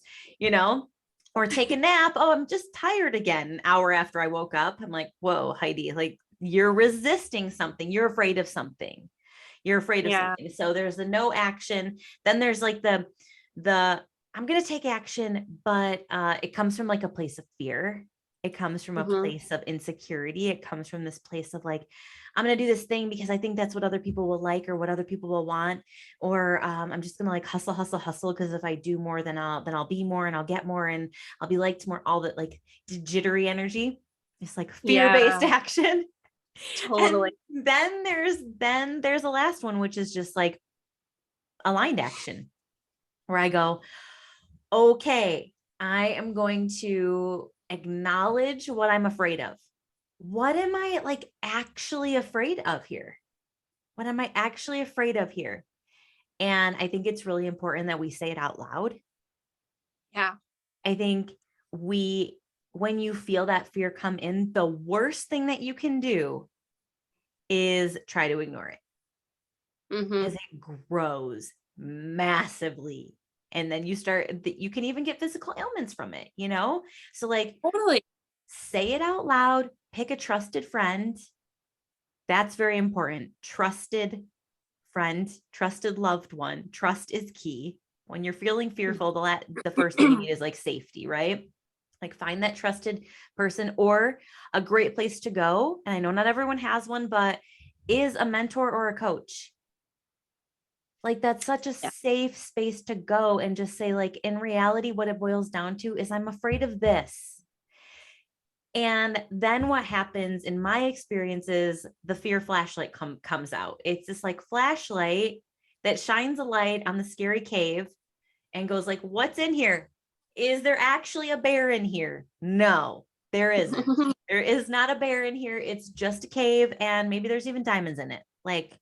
or take a nap. Oh, I'm just tired again. An hour after I woke up, I'm like, whoa, Heidi, like you're resisting something. You're afraid of something. You're afraid of something. So there's the no action. Then there's like the I'm going to take action, but it comes from like a place of fear. It comes from a place of insecurity. It comes from this place of like, I'm going to do this thing because I think that's what other people will like or what other people will want. Or I'm just going to like hustle. Because if I do more, then I'll be more and I'll get more and I'll be liked more, all that like jittery energy. It's like fear-based action. Totally. And then there's a last one, which is just like aligned action, where I go, okay, I am going to acknowledge what I'm afraid of. What am I like actually afraid of here? What am I actually afraid of here? And I think it's really important that we say it out loud. Yeah. I think when you feel that fear come in, the worst thing that you can do is try to ignore it. Because it grows massively. And then you can even get physical ailments from it, So like totally say it out loud, pick a trusted friend. That's very important. Trusted friend, trusted loved one. Trust is key. When you're feeling fearful, the first thing you need is like safety, right? Like find that trusted person, or a great place to go. And I know not everyone has one, but is a mentor or a coach. Like that's such a safe space to go and just say like, in reality, what it boils down to is I'm afraid of this. And then what happens in my experience is the fear flashlight comes out. It's this like flashlight that shines a light on the scary cave and goes like, what's in here? Is there actually a bear in here? No, there isn't. There is not a bear in here. It's just a cave. And maybe there's even diamonds in it. Like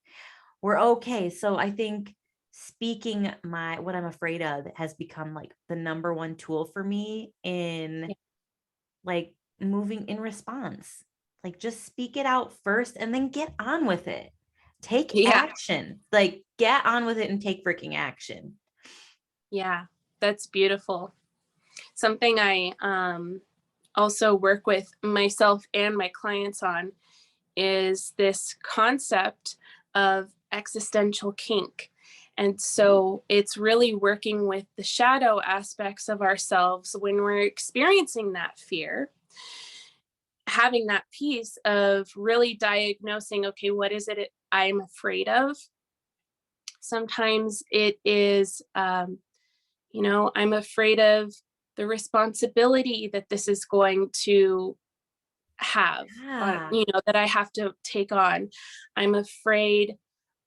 we're okay. So I think speaking what I'm afraid of has become like the number one tool for me in like moving in response. Like just speak it out first and then get on with it. Take action. Like get on with it and take freaking action. Yeah, that's beautiful. Something I also work with myself and my clients on is this concept of existential kink. And so it's really working with the shadow aspects of ourselves when we're experiencing that fear, having that piece of really diagnosing, okay, what is it I'm afraid of? Sometimes it is, I'm afraid of the responsibility that this is going to have, that I have to take on. I'm afraid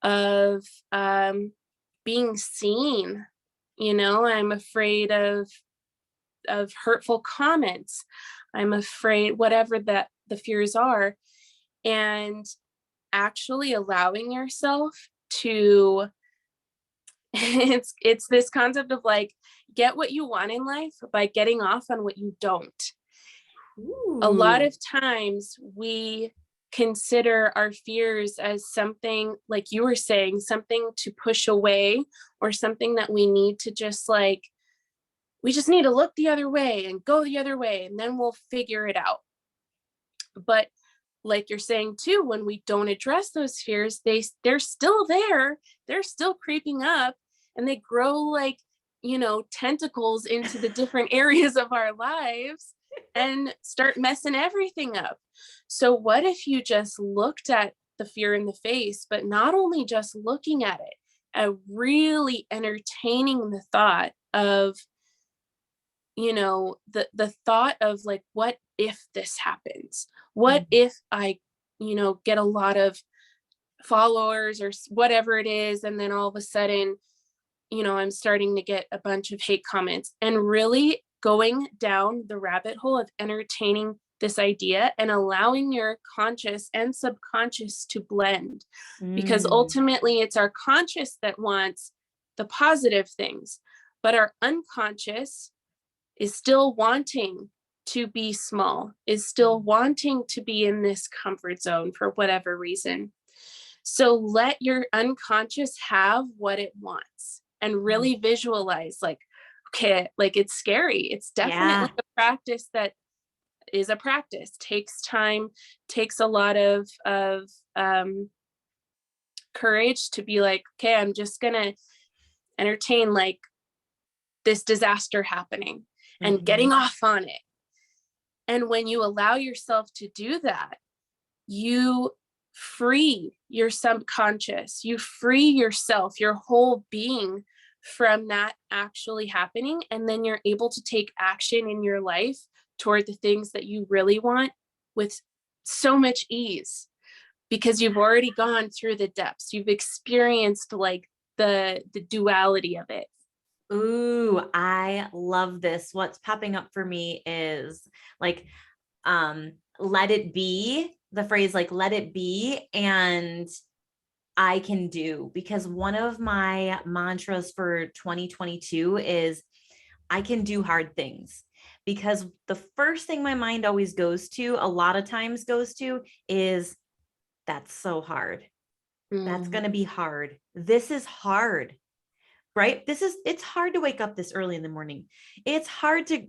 of being seen, I'm afraid of hurtful comments. I'm afraid, whatever that the fears are, and actually allowing yourself to it's this concept of like, get what you want in life by getting off on what you don't. Ooh. A lot of times we consider our fears as something, like you were saying, something to push away, or something that we need to just like, we just need to look the other way and go the other way, and then we'll figure it out. But like you're saying too, when we don't address those fears, they're still there. They're still creeping up, and they grow like, tentacles into the different areas of our lives. and start messing everything up. So what if you just looked at the fear in the face, but not only just looking at it, really entertaining the thought of, the thought of like, what if this happens? What if I, get a lot of followers or whatever it is, and then all of a sudden, I'm starting to get a bunch of hate comments, and really going down the rabbit hole of entertaining this idea and allowing your conscious and subconscious to blend, because ultimately it's our conscious that wants the positive things, but our unconscious is still wanting to be small, is still wanting to be in this comfort zone for whatever reason. So let your unconscious have what it wants and really visualize, like, okay, like, it's scary. It's definitely a practice that is a practice, takes time, takes a lot of courage to be like, okay, I'm just gonna entertain like this disaster happening and getting off on it. And when you allow yourself to do that, you free your subconscious, you free yourself, your whole being from that actually happening. And then you're able to take action in your life toward the things that you really want with so much ease, because you've already gone through the depths. You've experienced like the duality of it. Ooh, I love this. What's popping up for me is like, let it be, the phrase like, let it be, and I can do, because one of my mantras for 2022 is I can do hard things. Because the first thing my mind always goes to, a lot of times goes to, is that's so hard. That's going to be hard. This is hard. Right? It's hard to wake up this early in the morning. It's hard to,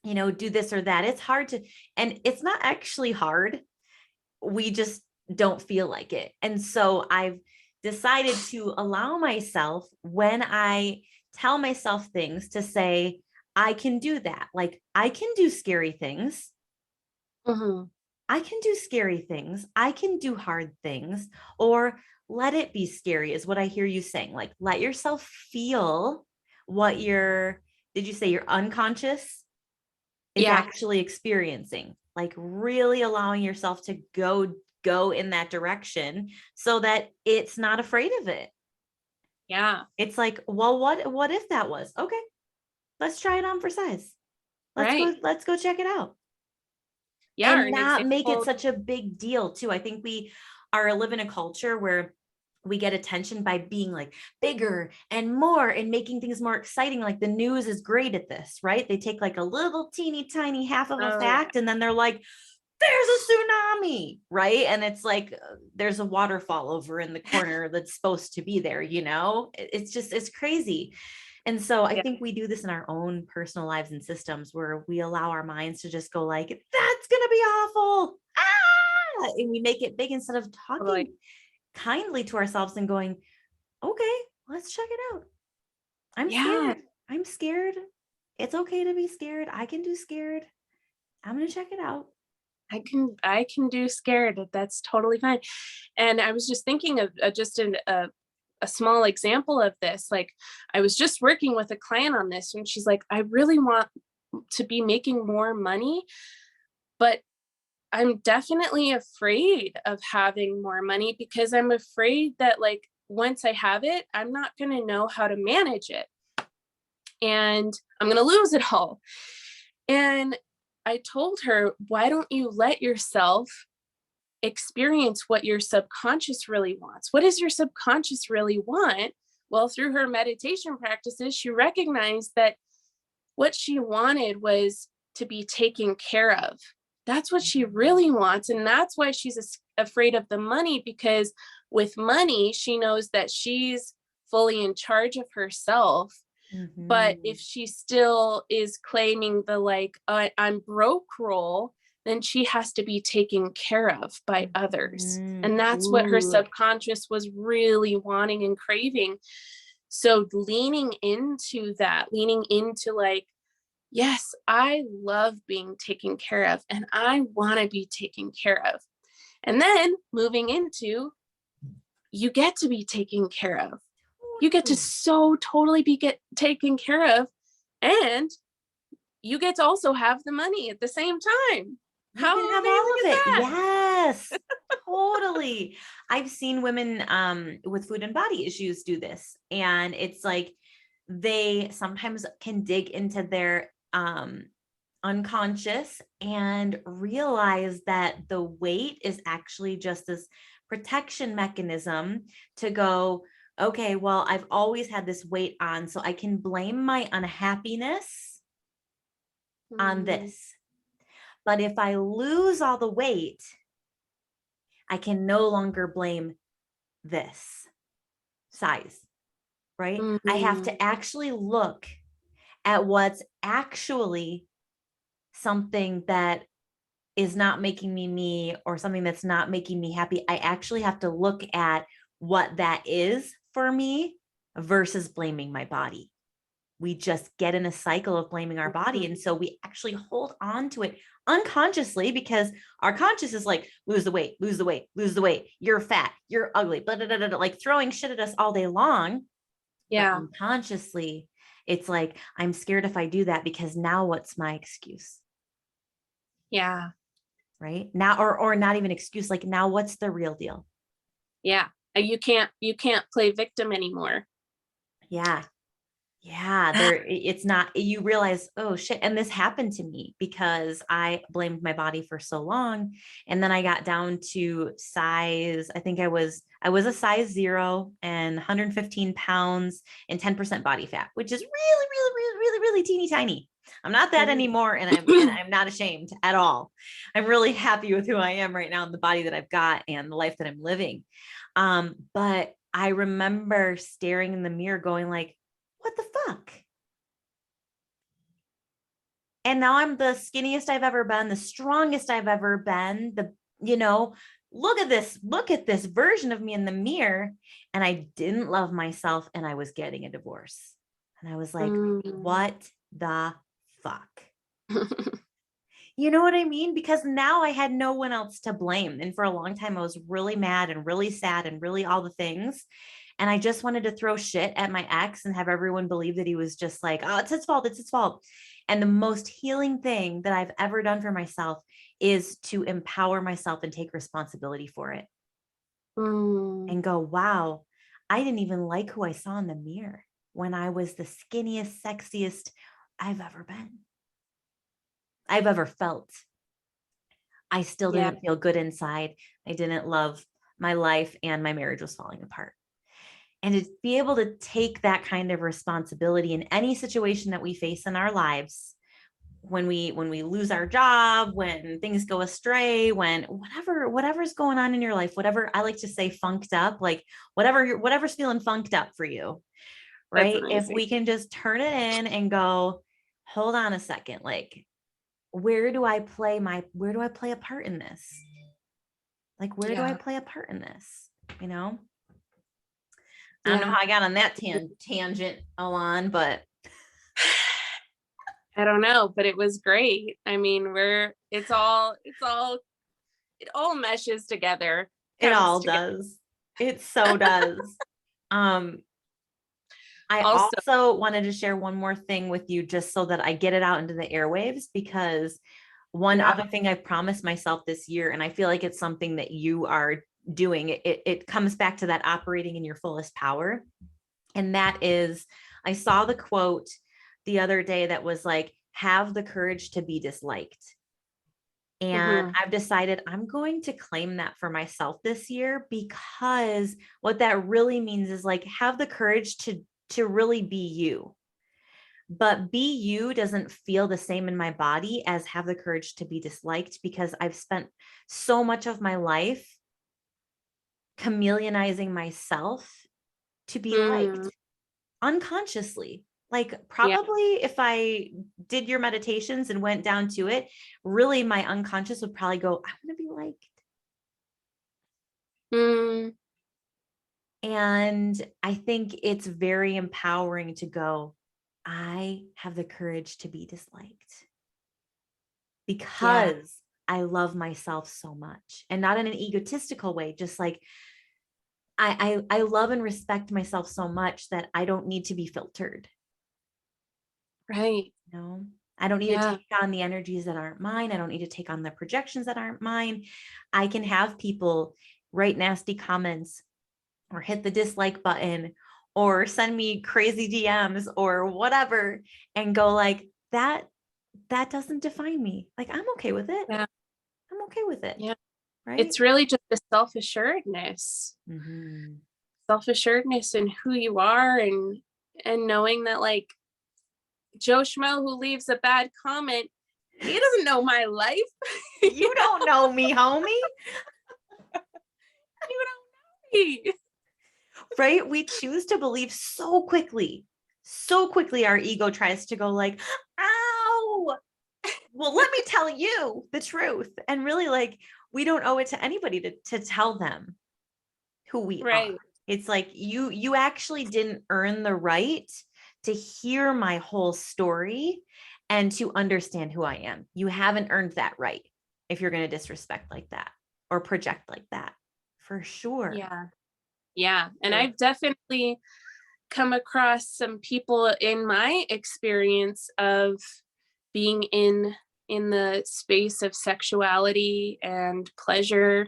do this or that. It's hard to, and it's not actually hard. We just don't feel like it. And so I've decided to allow myself, when I tell myself things, to say, I can do that. Like, I can do scary things. I can do scary things. I can do hard things. Or let it be scary is what I hear you saying. Like, let yourself feel what did you say your unconscious is actually experiencing? Like, really allowing yourself to go in that direction so that it's not afraid of it. Yeah. It's like, well, what if that was okay? Let's try it on for size. Let's go check it out. Yeah. And not make it such a big deal too. I think we live in a culture where we get attention by being like bigger and more and making things more exciting. Like, the news is great at this, right? They take like a little teeny tiny half of a fact and then they're like, there's a tsunami, right? And it's like, there's a waterfall over in the corner that's supposed to be there, it's crazy. And so I think we do this in our own personal lives and systems, where we allow our minds to just go like, that's going to be awful. And we make it big instead of talking kindly to ourselves and going, okay, let's check it out. I'm scared. It's okay to be scared. I can do scared. I'm going to check it out. I can do scared. That's totally fine. And I was just thinking of just a small example of this. Like, I was just working with a client on this, and she's like, I really want to be making more money, but I'm definitely afraid of having more money, because I'm afraid that, like, once I have it, I'm not going to know how to manage it and I'm going to lose it all. And I told her, why don't you let yourself experience what your subconscious really wants? What does your subconscious really want? Well, through her meditation practices, she recognized that what she wanted was to be taken care of. That's what she really wants. And that's why she's afraid of the money, because with money, she knows that she's fully in charge of herself. But if she still is claiming the like, I'm broke role, then she has to be taken care of by others. And that's what her subconscious was really wanting and craving. So leaning into that, leaning into like, yes, I love being taken care of and I want to be taken care of. And then moving into, you get to be taken care of. You get to so totally get taken care of, and you get to also have the money at the same time. You How can have amazing all of is it. that? Yes, totally. I've seen women with food and body issues do this. And it's like they sometimes can dig into their unconscious and realize that the weight is actually just this protection mechanism to go, okay, well, I've always had this weight on, so I can blame my unhappiness on this. But if I lose all the weight, I can no longer blame this size, right? I have Mm-hmm. to actually look at what's actually something that is not making me me, or something that's not making me happy. I actually have to look at what that is for me versus blaming my body. We just get in a cycle of blaming our body. And so we actually hold on to it unconsciously, because our conscious is like, lose the weight, lose the weight, lose the weight. You're fat, you're ugly, blah, blah, blah, blah, like throwing shit at us all day long. But Yeah. unconsciously, it's like, I'm scared if I do that, because now what's my excuse? Yeah. Right now, or not even excuse, like now what's the real deal? Yeah. You can't play victim anymore. Yeah. Yeah, it's not, you realize, oh shit. And this happened to me because I blamed my body for so long. And then I got down to size, I think I was a size 0 and 115 pounds and 10% body fat, which is really, really, really, really, really teeny tiny. I'm not that anymore. And I'm not ashamed at all. I'm really happy with who I am right now and the body that I've got and the life that I'm living. But I remember staring in the mirror going like, what the fuck? And now I'm the skinniest I've ever been, the strongest I've ever been. Look at this version of me in the mirror. And I didn't love myself, and I was getting a divorce. And I was like, what the fuck? You know what I mean? Because now I had no one else to blame. And for a long time, I was really mad and really sad and really all the things. And I just wanted to throw shit at my ex and have everyone believe that he was just like, oh, it's his fault. It's his fault. And the most healing thing that I've ever done for myself is to empower myself and take responsibility for it and go, wow, I didn't even like who I saw in the mirror when I was the skinniest, sexiest I've ever been, I've ever felt. I still Yeah. didn't feel good inside. I didn't love my life, and my marriage was falling apart. And to be able to take that kind of responsibility in any situation that we face in our lives, when we lose our job, when things go astray, when whatever's going on in your life, whatever, I like to say funked up, like whatever's feeling funked up for you, That's right? If amazing. we can just turn it in and go, hold on a second, like where do I play a part in this? Like, where do I Yeah. play a part in this? You know, I don't know Yeah. how I got on that tangent, Elan, but I don't know, but it was great. I mean, it all meshes together, it comes all together. does. It so does. Um, I Also, also wanted to share one more thing with you, just so that I get it out into the airwaves, because one yeah. other thing I've promised myself this year, and I feel like it's something that you are doing, it comes back to that operating in your fullest power. And that is, I saw the quote the other day that was like, have the courage to be disliked. And Mhm. I've decided I'm going to claim that for myself this year, because what that really means is like, have the courage to really be you. But be you doesn't feel the same in my body as have the courage to be disliked, because I've spent so much of my life chameleonizing myself to be liked Mm. unconsciously. Like, Yeah. probably if I did your meditations and went down to it, really my unconscious would probably go, I want to be liked. Mm. And I think it's very empowering to go, I have the courage to be disliked because I love myself so much, and not in an egotistical way, just like I love and respect myself so much that I don't need to be filtered. Right. You know, I don't need to Yeah. take on the energies that aren't mine. I don't need to take on the projections that aren't mine. I can have people write nasty comments or hit the dislike button or send me crazy DMs or whatever and go like that doesn't define me. Like I'm okay with it. Yeah. I'm okay with it. Yeah. Right. It's really just the self-assuredness. Mm-hmm. Self-assuredness in who you are, and knowing that like Joe Schmo who leaves a bad comment, he doesn't know my life. You don't know me, homie. You don't know me. Right? We choose to believe so quickly. So quickly our ego tries to go like, ow. Well, let me tell you the truth. And really, like, we don't owe it to anybody to tell them who we Right. are. It's like you actually didn't earn the right to hear my whole story and to understand who I am. You haven't earned that right if you're going to disrespect like that or project like that, for sure. Yeah. Yeah. And Sure. I've definitely come across some people in my experience of being in the space of sexuality and pleasure,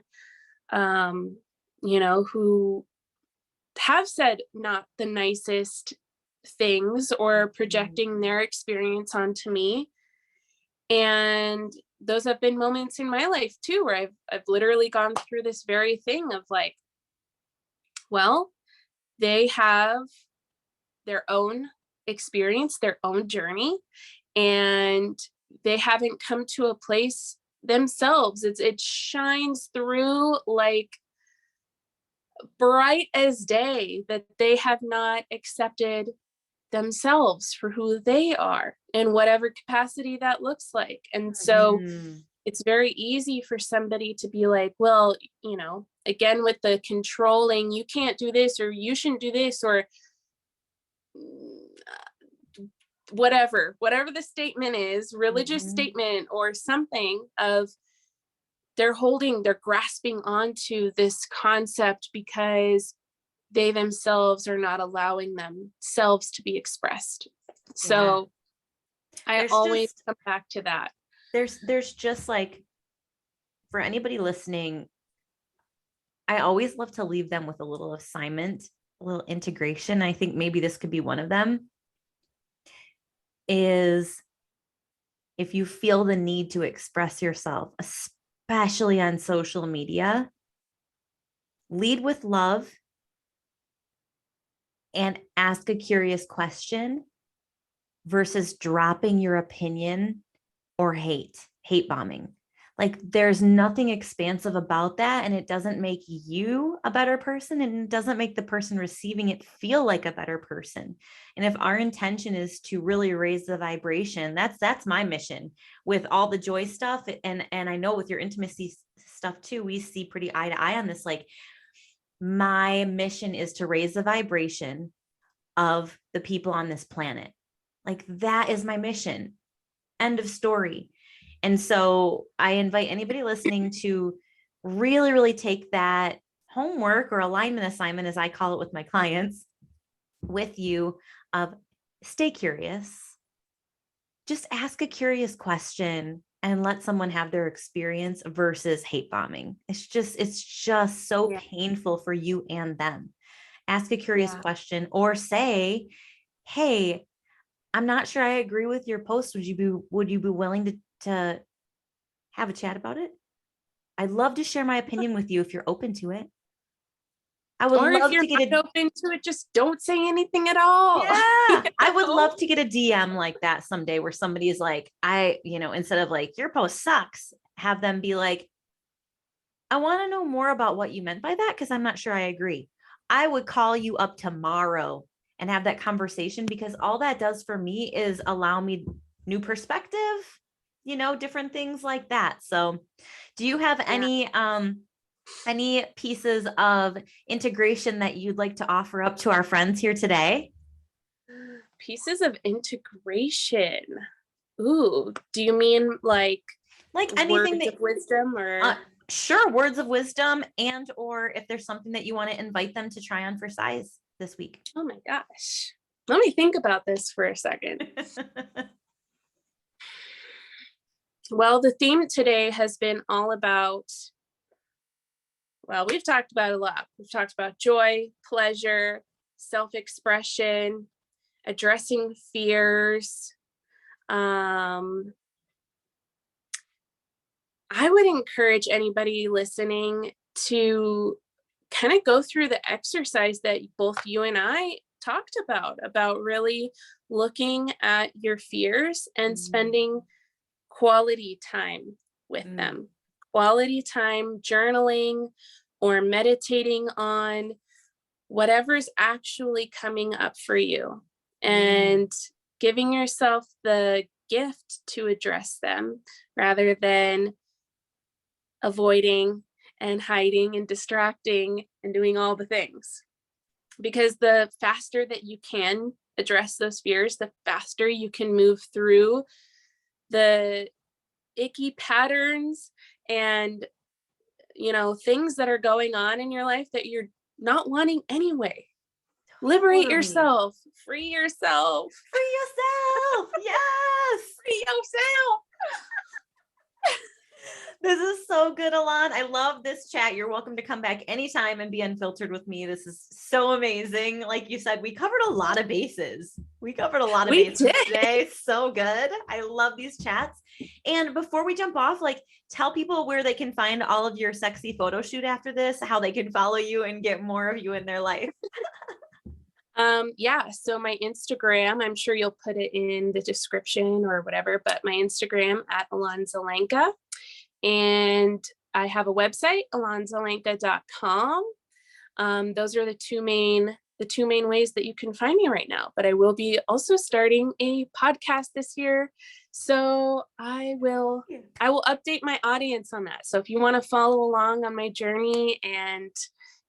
who have said not the nicest things or projecting their experience onto me. And those have been moments in my life too, where I've literally gone through this very thing of like, well, they have their own experience, their own journey, and they haven't come to a place themselves. It shines through like bright as day that they have not accepted themselves for who they are in whatever capacity that looks like. And so it's very easy for somebody to be like, well, again, with the controlling, you can't do this, or you shouldn't do this, or whatever the statement is, religious statement or something, of they're grasping onto this concept because they themselves are not allowing themselves to be expressed. So I always come back to that. There's just like, for anybody listening, I always love to leave them with a little assignment, a little integration. I think maybe this could be one of them. Is if you feel the need to express yourself, especially on social media, lead with love and ask a curious question versus dropping your opinion or hate bombing. Like there's nothing expansive about that, and it doesn't make you a better person, and it doesn't make the person receiving it feel like a better person. And if our intention is to really raise the vibration, that's my mission with all the joy stuff. And I know with your intimacy stuff too, we see pretty eye to eye on this. Like my mission is to raise the vibration of the people on this planet. Like that is my mission. End of story. And so I invite anybody listening to really, really take that homework or alignment assignment, as I call it with my clients, with you, of stay curious. Just ask a curious question and let someone have their experience versus hate bombing. It's just so painful for you and them. Ask a curious question, or say, hey, I'm not sure I agree with your post. Would you be willing to have a chat about it? I'd love to share my opinion with you if you're open to it. I would love to get open to it, just don't say anything at all. Yeah. I would love to get a DM like that someday, where somebody is like, instead of like, your post sucks, have them be like, I want to know more about what you meant by that, because I'm not sure I agree. I would call you up tomorrow and have that conversation, because all that does for me is allow me new perspective, different things like that. So do you have any pieces of integration that you'd like to offer up to our friends here today? Pieces of integration. Ooh, do you mean like anything words of wisdom or? Sure, words of wisdom, and or if there's something that you want to invite them to try on for size this week. Oh my gosh. Let me think about this for a second. Well, the theme today has been all about, well, we've talked about a lot. We've talked about joy, pleasure, self-expression, addressing fears. I would encourage anybody listening to kind of go through the exercise that both you and I talked about really looking at your fears and spending quality time with them, quality time journaling or meditating on whatever's actually coming up for you and giving yourself the gift to address them rather than avoiding and hiding and distracting and doing all the things. Because the faster that you can address those fears, the faster you can move through the icky patterns and, you know, things that are going on in your life that you're not wanting anyway. Liberate yourself, free yourself. Free yourself. Yes. Free yourself. This is so good, Elan. I love this chat. You're welcome to come back anytime and be unfiltered with me. This is so amazing. Like you said, we covered a lot of bases. We covered a lot of bases today. So good. I love these chats. And before we jump off, like tell people where they can find all of your sexy photo shoot after this, how they can follow you and get more of you in their life. Yeah, so my Instagram, I'm sure you'll put it in the description or whatever, but my Instagram at Zelenka. And I have a website, elanzelenka.com. Those are the two main ways that you can find me right now. But I will be also starting a podcast this year. So I will update my audience on that. So if you want to follow along on my journey and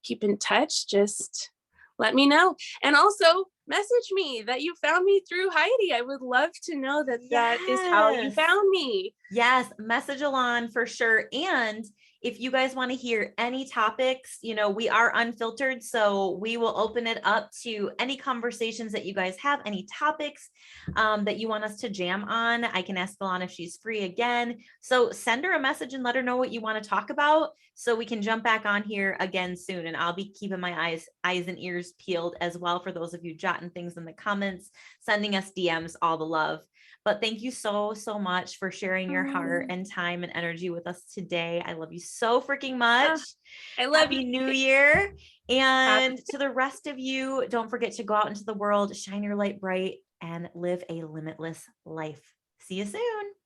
keep in touch, just let me know. And also message me that you found me through Heidi. I would love to know that that is how you found me. Yes, message Elan for sure. And if you guys want to hear any topics, you know, we are unfiltered, so we will open it up to any conversations that you guys have, any topics that you want us to jam on. I can ask Elan if she's free again. So send her a message and let her know what you want to talk about so we can jump back on here again soon. And I'll be keeping my eyes and ears peeled as well for those of you jotting things in the comments, sending us DMs, all the love. But thank you so much for sharing your heart and time and energy with us today. I love you so freaking much. I love Happy New Year. And to the rest of you, don't forget to go out into the world, shine your light bright, and live a limitless life. See you soon.